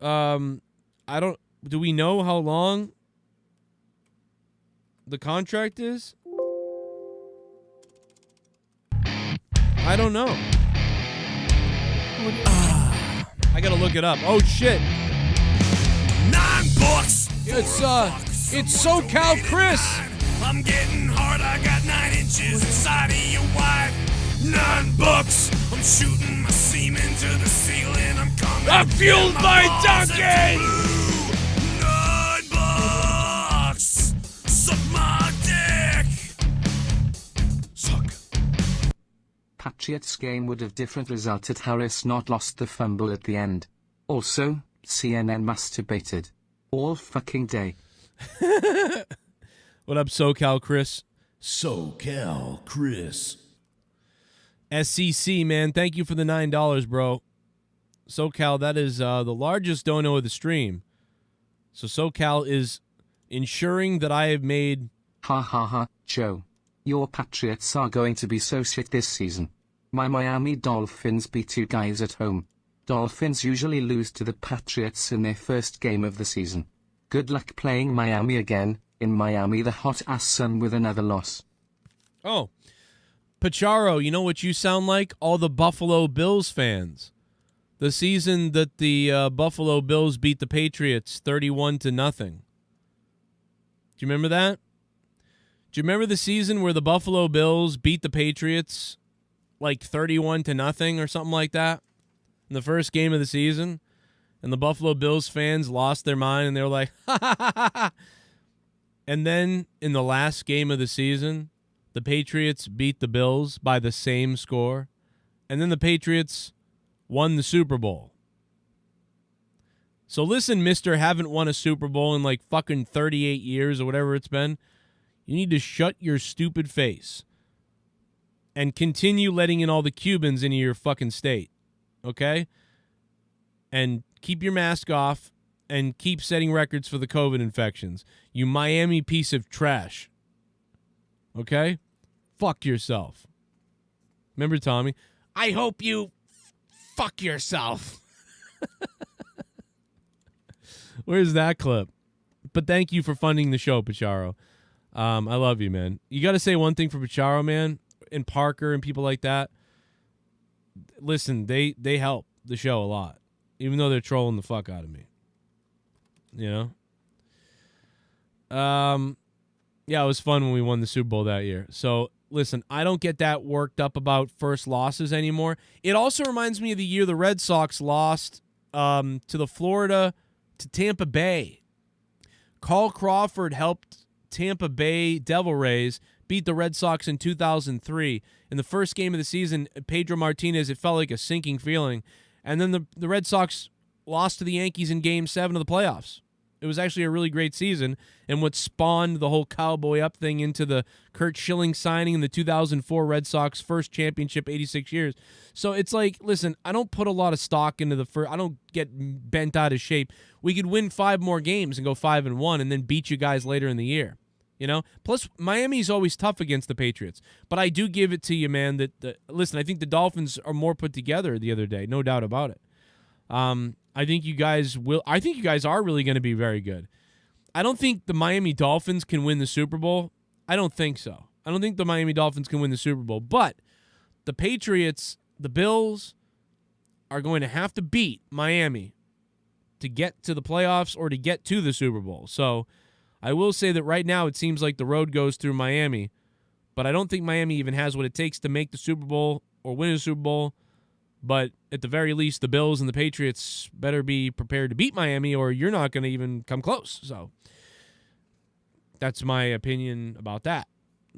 B: don't... Do we know how long the contract is? I don't know. I gotta look it up. Oh shit!
A: $9.
B: It's SoCal Chris.
A: I'm getting hard. I got 9 inches inside of your wife. $9. I'm shooting my semen to the ceiling. I'm coming.
B: I'm fueled by donkey.
E: Patriots game would have different result had Harris not lost the fumble at the end. Also, CNN masturbated. All fucking day.
B: What up, SoCal Chris?
C: SoCal Chris.
B: SCC, man, thank you for the $9, bro. SoCal, that is the largest dono of the stream. So SoCal is ensuring that I have made...
E: Ha ha ha, Joe. Your Patriots are going to be so shit this season. My Miami Dolphins beat you guys at home. Dolphins usually lose to the Patriots in their first game of the season. Good luck playing Miami again, in Miami the hot-ass sun with another loss.
B: Oh, Pacharo, you know what you sound like? All the Buffalo Bills fans. The season that the Buffalo Bills beat the Patriots 31-0. Do you remember that? Do you remember the season where the Buffalo Bills beat the Patriots like 31-0 or something like that in the first game of the season? And the Buffalo Bills fans lost their mind and they were like, ha ha ha ha ha. And then in the last game of the season, the Patriots beat the Bills by the same score. And then the Patriots won the Super Bowl. So listen, mister, haven't won a Super Bowl in like fucking 38 years or whatever it's been. You need to shut your stupid face and continue letting in all the Cubans into your fucking state. Okay? And keep your mask off and keep setting records for the COVID infections. You Miami piece of trash. Okay? Fuck yourself. Remember, Tommy? I hope you fuck yourself. Where's that clip? But thank you for funding the show, Pacharo. I love you, man. You got to say one thing for Pacharo, man, and Parker and people like that. Listen, they help the show a lot, even though they're trolling the fuck out of me. You know? Yeah, it was fun when we won the Super Bowl that year. So, listen, I don't get that worked up about first losses anymore. It also reminds me of the year the Red Sox lost to Tampa Bay. Carl Crawford helped Tampa Bay Devil Rays beat the Red Sox in 2003. In the first game of the season, Pedro Martinez, it felt like a sinking feeling. And then the Red Sox lost to the Yankees in Game 7 of the playoffs. It was actually a really great season, and what spawned the whole cowboy up thing into the Kurt Schilling signing in the 2004 Red Sox first championship, 86 years. So it's like, listen, I don't put a lot of stock into the first. I don't get bent out of shape. We could win 5 more games and go 5-1 and then beat you guys later in the year. You know? Plus, Miami's always tough against the Patriots. But I do give it to you, man, listen, I think the Dolphins are more put together the other day, no doubt about it. I think you guys are really going to be very good. I don't think the Miami Dolphins can win the Super Bowl. I don't think so. I don't think the Miami Dolphins can win the Super Bowl. But the Patriots, the Bills, are going to have to beat Miami to get to the playoffs or to get to the Super Bowl. So I will say that right now it seems like the road goes through Miami. But I don't think Miami even has what it takes to make the Super Bowl or win a Super Bowl. But at the very least, the Bills and the Patriots better be prepared to beat Miami or you're not going to even come close. So that's my opinion about that.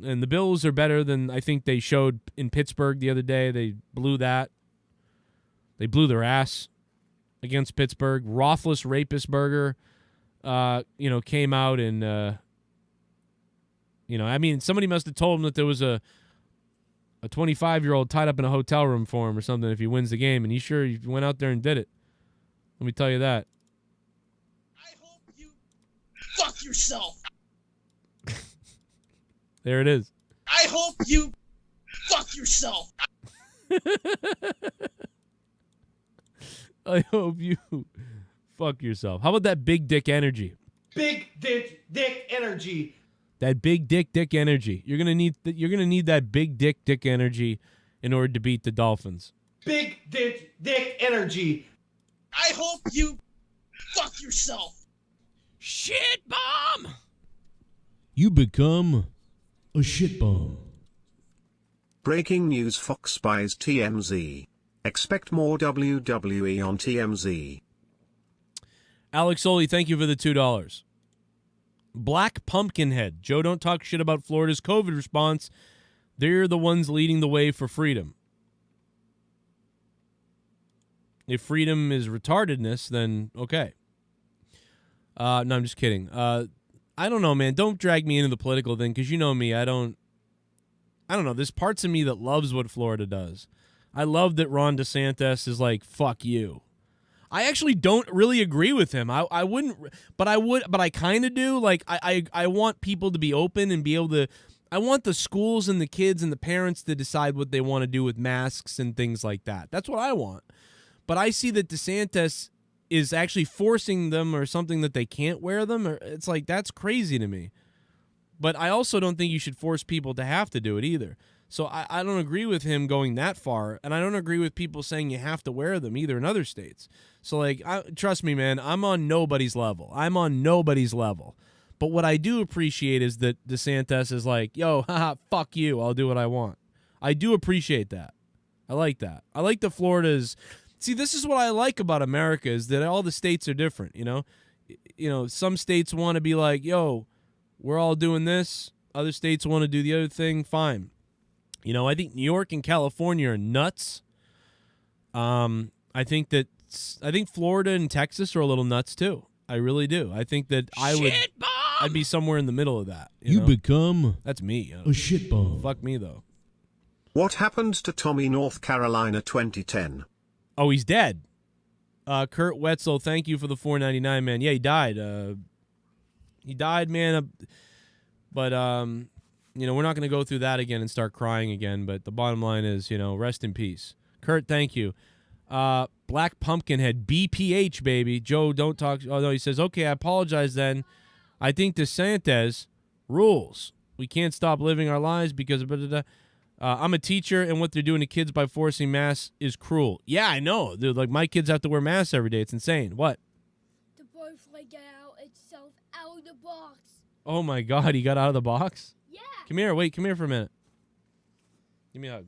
B: And the Bills are better than I think they showed in Pittsburgh the other day. They blew that. They blew their ass against Pittsburgh. Rothless Rapist Burger, came out and, somebody must have told him that there was a 25-year-old tied up in a hotel room for him or something if he wins the game, and he went out there and did it. Let me tell you that.
F: I hope you fuck yourself.
B: There it is.
F: I hope you fuck yourself.
B: I hope you fuck yourself. How about that big dick energy?
F: Big dick energy.
B: That big dick energy. You're gonna need that big dick energy in order to beat the Dolphins.
F: Big dick energy. I hope you fuck yourself.
B: Shit bomb.
C: You become a shit bomb.
D: Breaking news: Fox buys TMZ. Expect more WWE on TMZ.
B: Alex Oli, thank you for the $2. Black Pumpkinhead. Joe, don't talk shit about Florida's COVID response. They're the ones leading the way for freedom. If freedom is retardedness, then okay. No, I'm just kidding. I don't know, man. Don't drag me into the political thing because you know me. I don't know. There's parts of me that loves what Florida does. I love that Ron DeSantis is like, fuck you. I actually don't really agree with him. I wouldn't, but I kind of do. Like, I want people to be open and be able to, I want the schools and the kids and the parents to decide what they want to do with masks and things like that. That's what I want. But I see that DeSantis is actually forcing them or something that they can't wear them. Or it's like, that's crazy to me. But I also don't think you should force people to have to do it either. So I don't agree with him going that far, and I don't agree with people saying you have to wear them either in other states. So, like, trust me, man, I'm on nobody's level. But what I do appreciate is that DeSantis is like, yo, haha, fuck you, I'll do what I want. I do appreciate that. I like that. I like the Floridas. See, this is what I like about America is that all the states are different, you know? You know, some states want to be like, yo, we're all doing this. Other states want to do the other thing. Fine. You know, I think New York and California are nuts. I think Florida and Texas are a little nuts too. I really do. I think that I'd be somewhere in the middle of that. You know?
C: Become
B: that's me.
C: a shit bomb.
B: Fuck me though.
D: What happened to Tommy North Carolina 2010?
B: Oh, he's dead. Kurt Wetzel, thank you for the $4.99, man. Yeah, he died. He died, man. But you know, we're not going to go through that again and start crying again, but the bottom line is, you know, rest in peace. Kurt, thank you. Black Pumpkinhead, BPH, baby. Joe, don't talk. Oh, no, he says, okay, I apologize then. I think DeSantis rules. We can't stop living our lives because of I'm a teacher, and what they're doing to kids by forcing masks is cruel. Yeah, I know. Dude, like, my kids have to wear masks every day. It's insane. What?
G: The butterfly got out itself out of the box.
B: Oh, my God. He got out of the box?
G: Yeah.
B: Come here. Wait, come here for a minute. Give me a hug.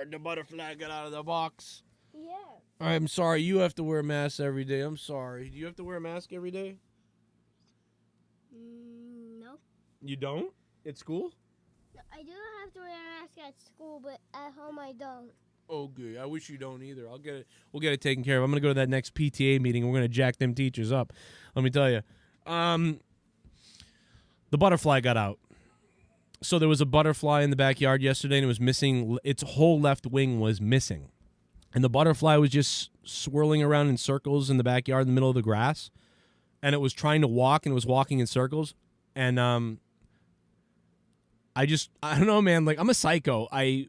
B: The butterfly got out of the box.
G: Yeah.
B: I'm sorry. You have to wear a mask every day. I'm sorry. Do you have to wear a mask every day?
G: No.
B: You don't? At school?
G: No, I do have to wear a mask at school, but at home I don't.
B: Okay. I wish you don't either. I'll get it. We'll get it taken care of. I'm going to go to that next PTA meeting. We're going to jack them teachers up. Let me tell you. The butterfly got out. So there was a butterfly in the backyard yesterday, and it was missing. Its whole left wing was missing. And the butterfly was just swirling around in circles in the backyard in the middle of the grass. And it was trying to walk, and it was walking in circles. And I don't know, man. Like, I'm a psycho. I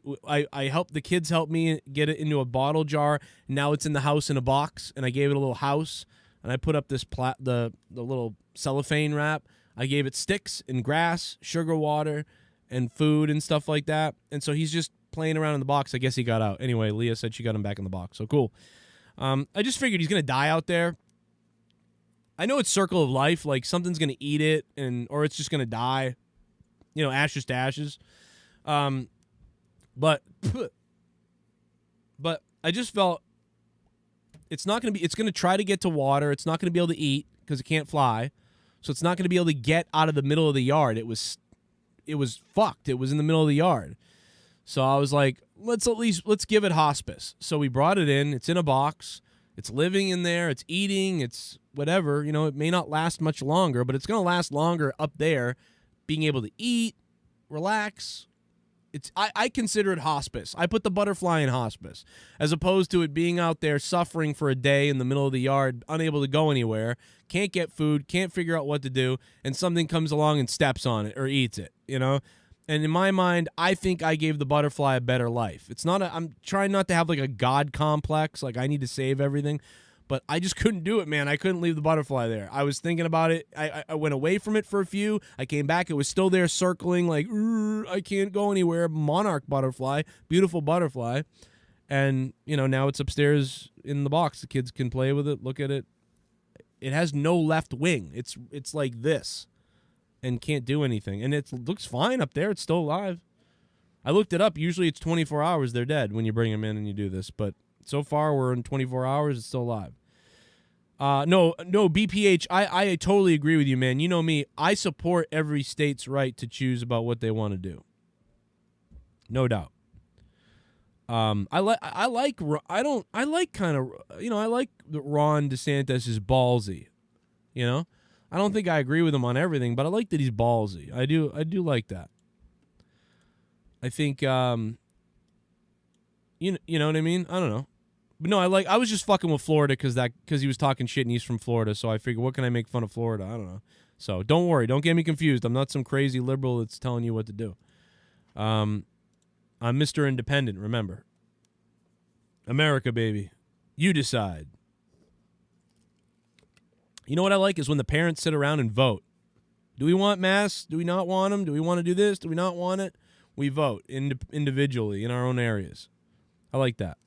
B: helped the kids help me get it into a bottle jar. Now it's in the house in a box, and I gave it a little house. And I put up this the little cellophane wrap. I gave it sticks and grass, sugar water, and food and stuff like that. And so he's just playing around in the box. I guess he got out. Anyway, Leah said she got him back in the box. So cool. I just figured he's going to die out there. I know it's circle of life. Like, something's going to eat it, or it's just going to die. You know, ashes to ashes. But I just felt it's going to try to get to water. It's not going to be able to eat because it can't fly. So it's not going to be able to get out of the middle of the yard. It was fucked. It was in the middle of the yard. So I was like, let's give it hospice. So we brought it in. It's in a box. It's living in there. It's eating. It's whatever. You know, it may not last much longer, but it's going to last longer up there, being able to eat, relax. I consider it hospice. I put the butterfly in hospice, as opposed to it being out there suffering for a day in the middle of the yard, unable to go anywhere, can't get food, can't figure out what to do, and something comes along and steps on it or eats it, you know? And in my mind, I think I gave the butterfly a better life. I'm trying not to have like a God complex, like I need to save everything, but I just couldn't do it, man. I couldn't leave the butterfly there. I was thinking about it. I went away from it for a few. I came back. It was still there circling like, I can't go anywhere. Monarch butterfly, beautiful butterfly. And, you know, now it's upstairs in the box. The kids can play with it, look at it. It has no left wing. It's like this and can't do anything. And it looks fine up there. It's still alive. I looked it up. Usually it's 24 hours. They're dead when you bring them in and you do this. But so far, we're in 24 hours. It's still alive. No, BPH, I totally agree with you, man. You know me. I support every state's right to choose about what they want to do. No doubt. I like kind of, I like Ron DeSantis is ballsy, you know. I don't think I agree with him on everything, but I like that he's ballsy. I do like that. I think you know what I mean? I don't know. But no, I was just fucking with Florida because he was talking shit and he's from Florida, so I figured what can I make fun of Florida? I don't know. So don't worry, don't get me confused. I'm not some crazy liberal that's telling you what to do. I'm Mr. Independent, remember. America, baby. You decide. You know what I like is when the parents sit around and vote. Do we want masks? Do we not want them? Do we want to do this? Do we not want it? We vote individually in our own areas. I like that.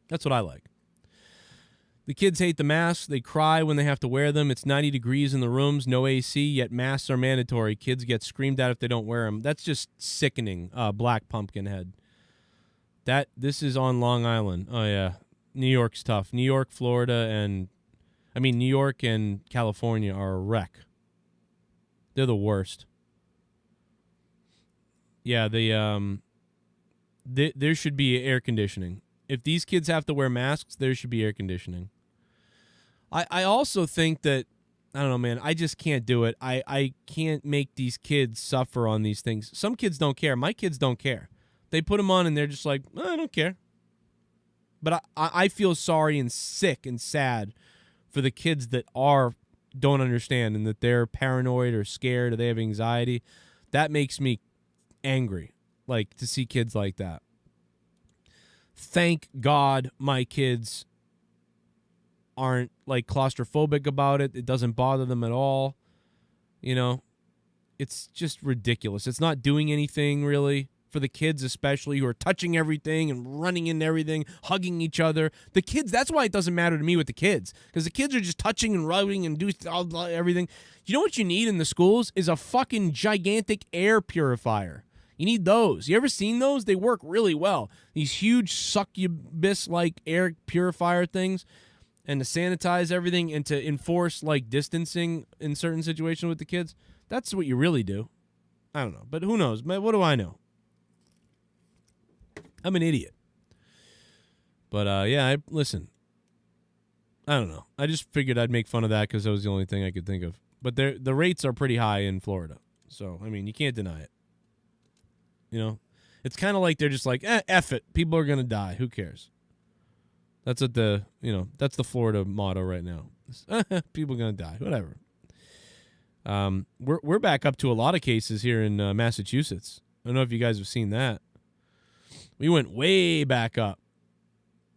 B: That's what I like. The kids hate the masks. They cry when they have to wear them. It's 90 degrees in the rooms, no AC, yet masks are mandatory. Kids get screamed at if they don't wear them. That's just sickening, Black Pumpkinhead. This is on Long Island. Oh, yeah. New York's tough. New York, New York and California are a wreck. They're the worst. Yeah, there should be air conditioning. If these kids have to wear masks, there should be air conditioning. I also think that, I don't know, man, I just can't do it. I can't make these kids suffer on these things. Some kids don't care. My kids don't care. They put them on and they're just like, I don't care. But I feel sorry and sick and sad for the kids that don't understand and that they're paranoid or scared or they have anxiety. That makes me angry, like, to see kids like that. Thank God my kids aren't, like, claustrophobic about it. It doesn't bother them at all. You know, it's just ridiculous. It's not doing anything, really, for the kids especially, who are touching everything and running into everything, hugging each other. The kids, that's why it doesn't matter to me with the kids, because the kids are just touching and rubbing and doing everything. You know what you need in the schools is a fucking gigantic air purifier. You need those. You ever seen those? They work really well. These huge succubus-like air purifier things, and to sanitize everything and to enforce, like, distancing in certain situations with the kids. That's what you really do. I don't know. But who knows? What do I know? I'm an idiot. But, yeah, listen. I don't know. I just figured I'd make fun of that because that was the only thing I could think of. But the rates are pretty high in Florida. So, I mean, you can't deny it. You know, it's kind of like they're just like, F it. People are going to die. Who cares? That's what that's the Florida motto right now. People are going to die. Whatever. We're back up to a lot of cases here in Massachusetts. I don't know if you guys have seen that. We went way back up.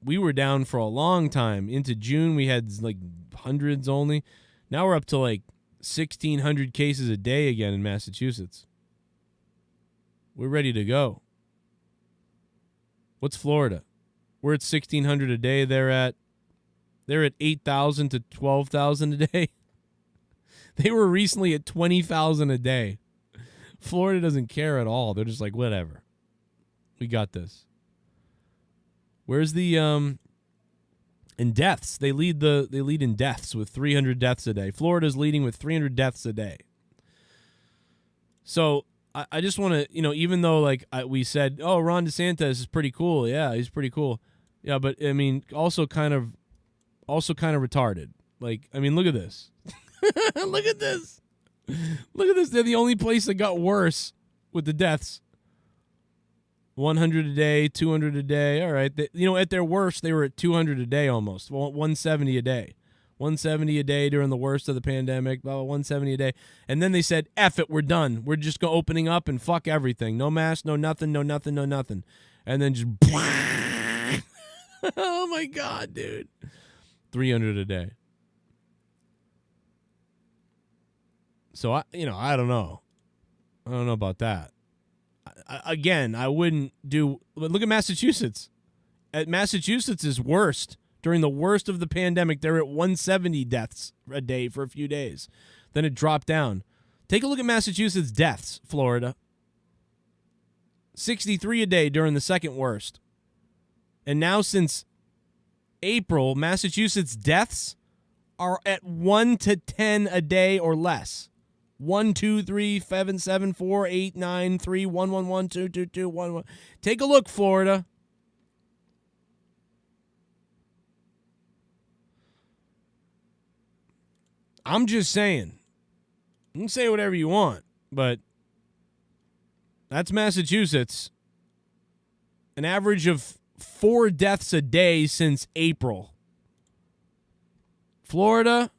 B: We were down for a long time. Into June, we had like hundreds only. Now we're up to like 1,600 cases a day again in Massachusetts. We're ready to go. What's Florida? We're at 1,600 a day. They're at 8,000 to 12,000 a day. They were recently at 20,000 a day. Florida doesn't care at all. They're just like, whatever. We got this. Where's the in deaths? They lead in deaths with 300 deaths a day. Florida's leading with 300 deaths a day. So I just want to, even though like we said, oh, Ron DeSantis is pretty cool. Yeah, he's pretty cool. Yeah, but I mean, also kind of retarded. Like, I mean, look at this. Look at this. Look at this. They're the only place that got worse with the deaths. 100 a day, 200 a day. All right. At their worst, they were at 200 a day almost. 170 a day. 170 a day during the worst of the pandemic, blah, blah, 170 a day. And then they said, F it, we're done. We're just opening up and fuck everything. No mask, no nothing, no nothing, no nothing. And then just, oh my God, dude. 300 a day. So, I don't know. I don't know about that. Again, I wouldn't do, look at Massachusetts. Massachusetts is worst. During the worst of the pandemic, they're at 170 deaths a day for a few days. Then it dropped down. Take a look at Massachusetts deaths, Florida. 63 a day during the second worst. And now since April, Massachusetts deaths are at 1 to 10 a day or less. 1, 2, 3, 7, 7, 4, 8, 9, 3, 1, 1, 1, 2, 2, 2, 1, 1. Take a look, Florida. I'm just saying. You can say whatever you want, but that's Massachusetts. An average of 4 deaths a day since April. Florida,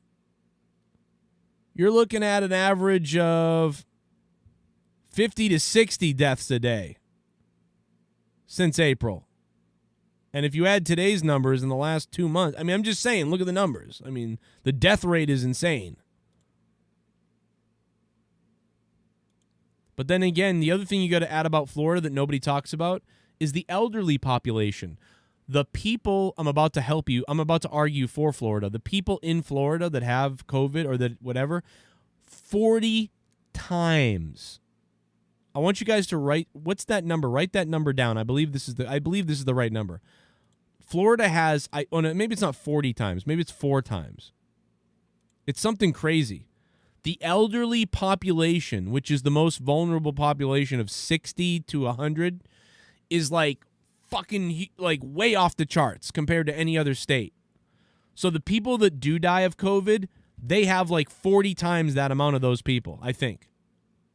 B: you're looking at an average of 50 to 60 deaths a day since April. And if you add today's numbers in the last 2 months, I mean, I'm just saying, look at the numbers. I mean, the death rate is insane. But then again, the other thing you got to add about Florida that nobody talks about is the elderly population. The people, I'm about to help you, I'm about to argue for Florida. The people in Florida that have COVID or that whatever, 40 times. I want you guys to write, what's that number? Write that number down. I believe this is the right number. Florida has, maybe it's not 40 times, maybe it's 4 times. It's something crazy. The elderly population, which is the most vulnerable population of 60 to 100, is like fucking like way off the charts compared to any other state. So the people that do die of COVID, they have like 40 times that amount of those people, I think.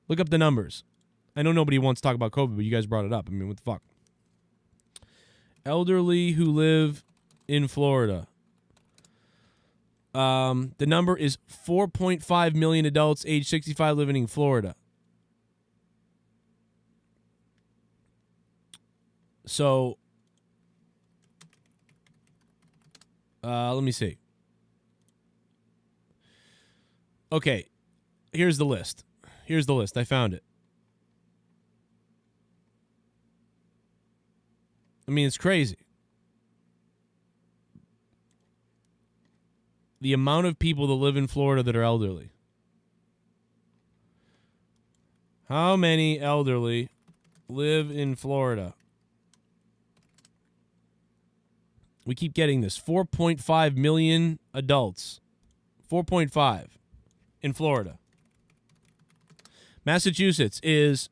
B: Look up the numbers. I know nobody wants to talk about COVID, but you guys brought it up. I mean, what the fuck? Elderly who live in Florida. The number is 4.5 million adults age 65 living in Florida. So, let me see. Okay, here's the list. I found it. I mean, it's crazy. The amount of people that live in Florida that are elderly. How many elderly live in Florida? We keep getting this. 4.5 million adults. 4.5 in Florida. Massachusetts is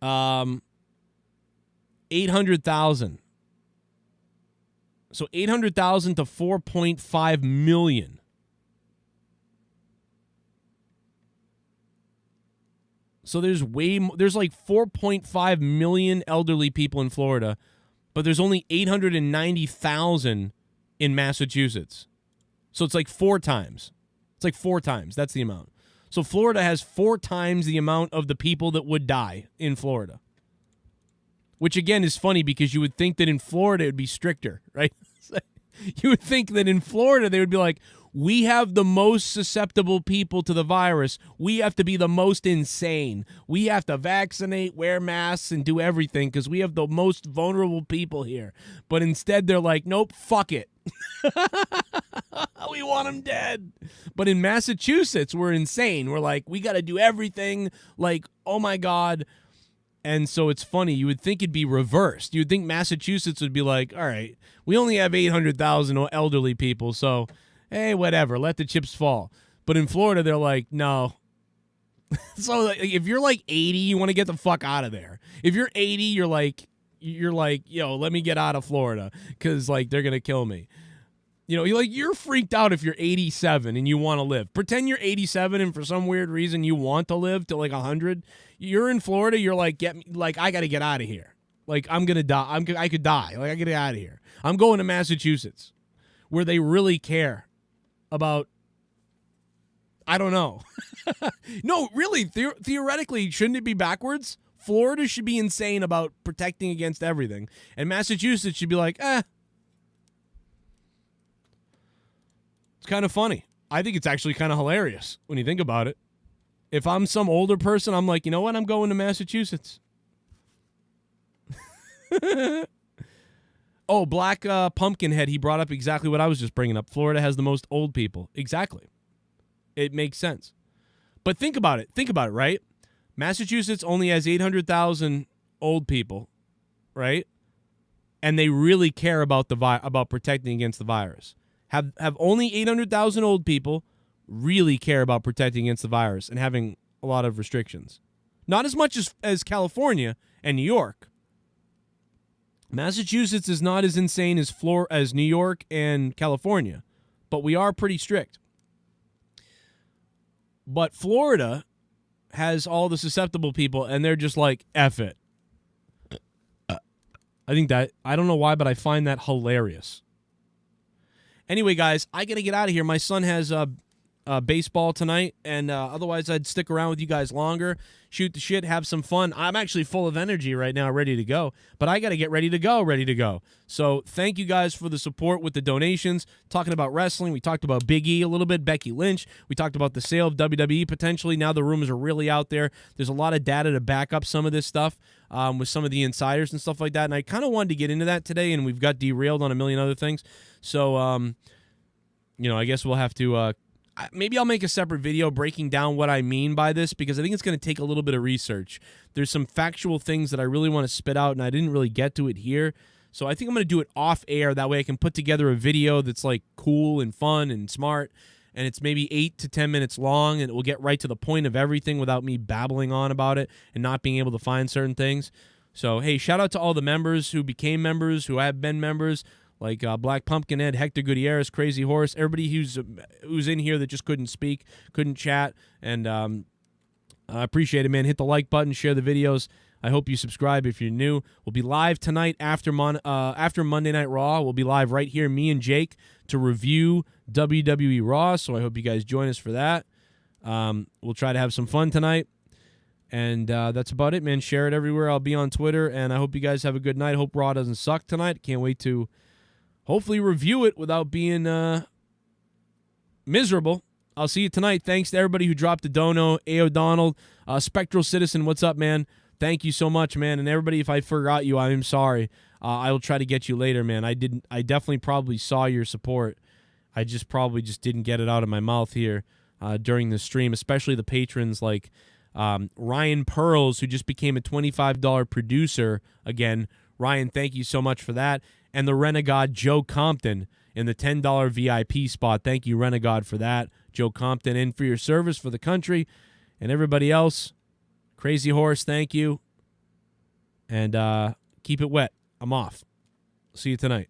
B: 800,000. So 800,000 to 4.5 million. So there's like 4.5 million elderly people in Florida, but there's only 890,000 in Massachusetts. So it's like 4 times. It's like 4 times. That's the amount. So Florida has 4 times the amount of the people that would die in Florida. Which, again, is funny because you would think that in Florida it would be stricter, right? You would think that in Florida they would be like, we have the most susceptible people to the virus. We have to be the most insane. We have to vaccinate, wear masks, and do everything because we have the most vulnerable people here. But instead they're like, nope, fuck it. We want them dead. But in Massachusetts, we're insane. We're like, we got to do everything. Like, oh, my God. And so it's funny. You would think it'd be reversed. You would think Massachusetts would be like, all right, we only have 800,000 elderly people, so, hey, whatever, let the chips fall. But in Florida, they're like, no. So if you're like 80, you want to get the fuck out of there. If you're 80, you're like, yo, let me get out of Florida because, like, they're going to kill me. You know, you're freaked out if you're 87 and you want to live. Pretend you're 87 and for some weird reason you want to live to like 100. You're in Florida, you're like, I got to get out of here. Like, I'm going to die. I could die. Like, I got to get out of here. I'm going to Massachusetts where they really care about, I don't know. No, really, theoretically, shouldn't it be backwards? Florida should be insane about protecting against everything. And Massachusetts should be like, It's kind of funny. I think it's actually kind of hilarious when you think about it. If I'm some older person, I'm like, you know what? I'm going to Massachusetts. Oh, Black Pumpkinhead, he brought up exactly what I was just bringing up. Florida has the most old people. Exactly. It makes sense. But think about it. Think about it, right? Massachusetts only has 800,000 old people, right? And they really care about about protecting against the virus. Have only 800,000 old people really care about protecting against the virus and having a lot of restrictions. Not as much as California and New York. Massachusetts is not as insane as New York and California, but we are pretty strict. But Florida has all the susceptible people, and they're just like, F it. I don't know why, but I find that hilarious. Anyway, guys, I got to get out of here. My son has baseball tonight, and otherwise I'd stick around with you guys longer, shoot the shit, have some fun. I'm actually full of energy right now, ready to go, but I got to get ready to go. So thank you guys for the support with the donations. Talking about wrestling, we talked about Big E a little bit, Becky Lynch. We talked about the sale of WWE potentially. Now the rumors are really out there. There's a lot of data to back up some of this stuff with some of the insiders and stuff like that, and I kind of wanted to get into that today, and we've got derailed on a million other things. So, I guess we'll have to... maybe I'll make a separate video breaking down what I mean by this, because I think it's going to take a little bit of research. There's some factual things that I really want to spit out, and I didn't really get to it here. So I think I'm going to do it off air. That way I can put together a video that's like cool and fun and smart, and it's maybe 8 to 10 minutes long, and it will get right to the point of everything without me babbling on about it and not being able to find certain things. So, hey, shout out to all the members who became members, who have been members, like Black Pumpkinhead, Hector Gutierrez, Crazy Horse, everybody who's in here that just couldn't speak, couldn't chat, and I appreciate it, man. Hit the like button, share the videos. I hope you subscribe if you're new. We'll be live tonight after Monday Night Raw. We'll be live right here, me and Jake, to review WWE Raw, so I hope you guys join us for that. We'll try to have some fun tonight. And that's about it, man. Share it everywhere. I'll be on Twitter, and I hope you guys have a good night. Hope Raw doesn't suck tonight. Can't wait to hopefully review it without being miserable. I'll see you tonight. Thanks to everybody who dropped a dono. A. O'Donnell, Spectral Citizen, what's up, man? Thank you so much, man. And everybody, if I forgot you, I'm sorry. I will try to get you later, man. I definitely probably saw your support. I probably didn't get it out of my mouth here during the stream, especially the patrons like Ryan Pearls, who just became a $25 producer again. Ryan, thank you so much for that. And the Renegade Joe Compton in the $10 VIP spot. Thank you, Renegade, for that. Joe Compton, in for your service for the country. And everybody else, Crazy Horse, thank you. And keep it wet. I'm off. See you tonight.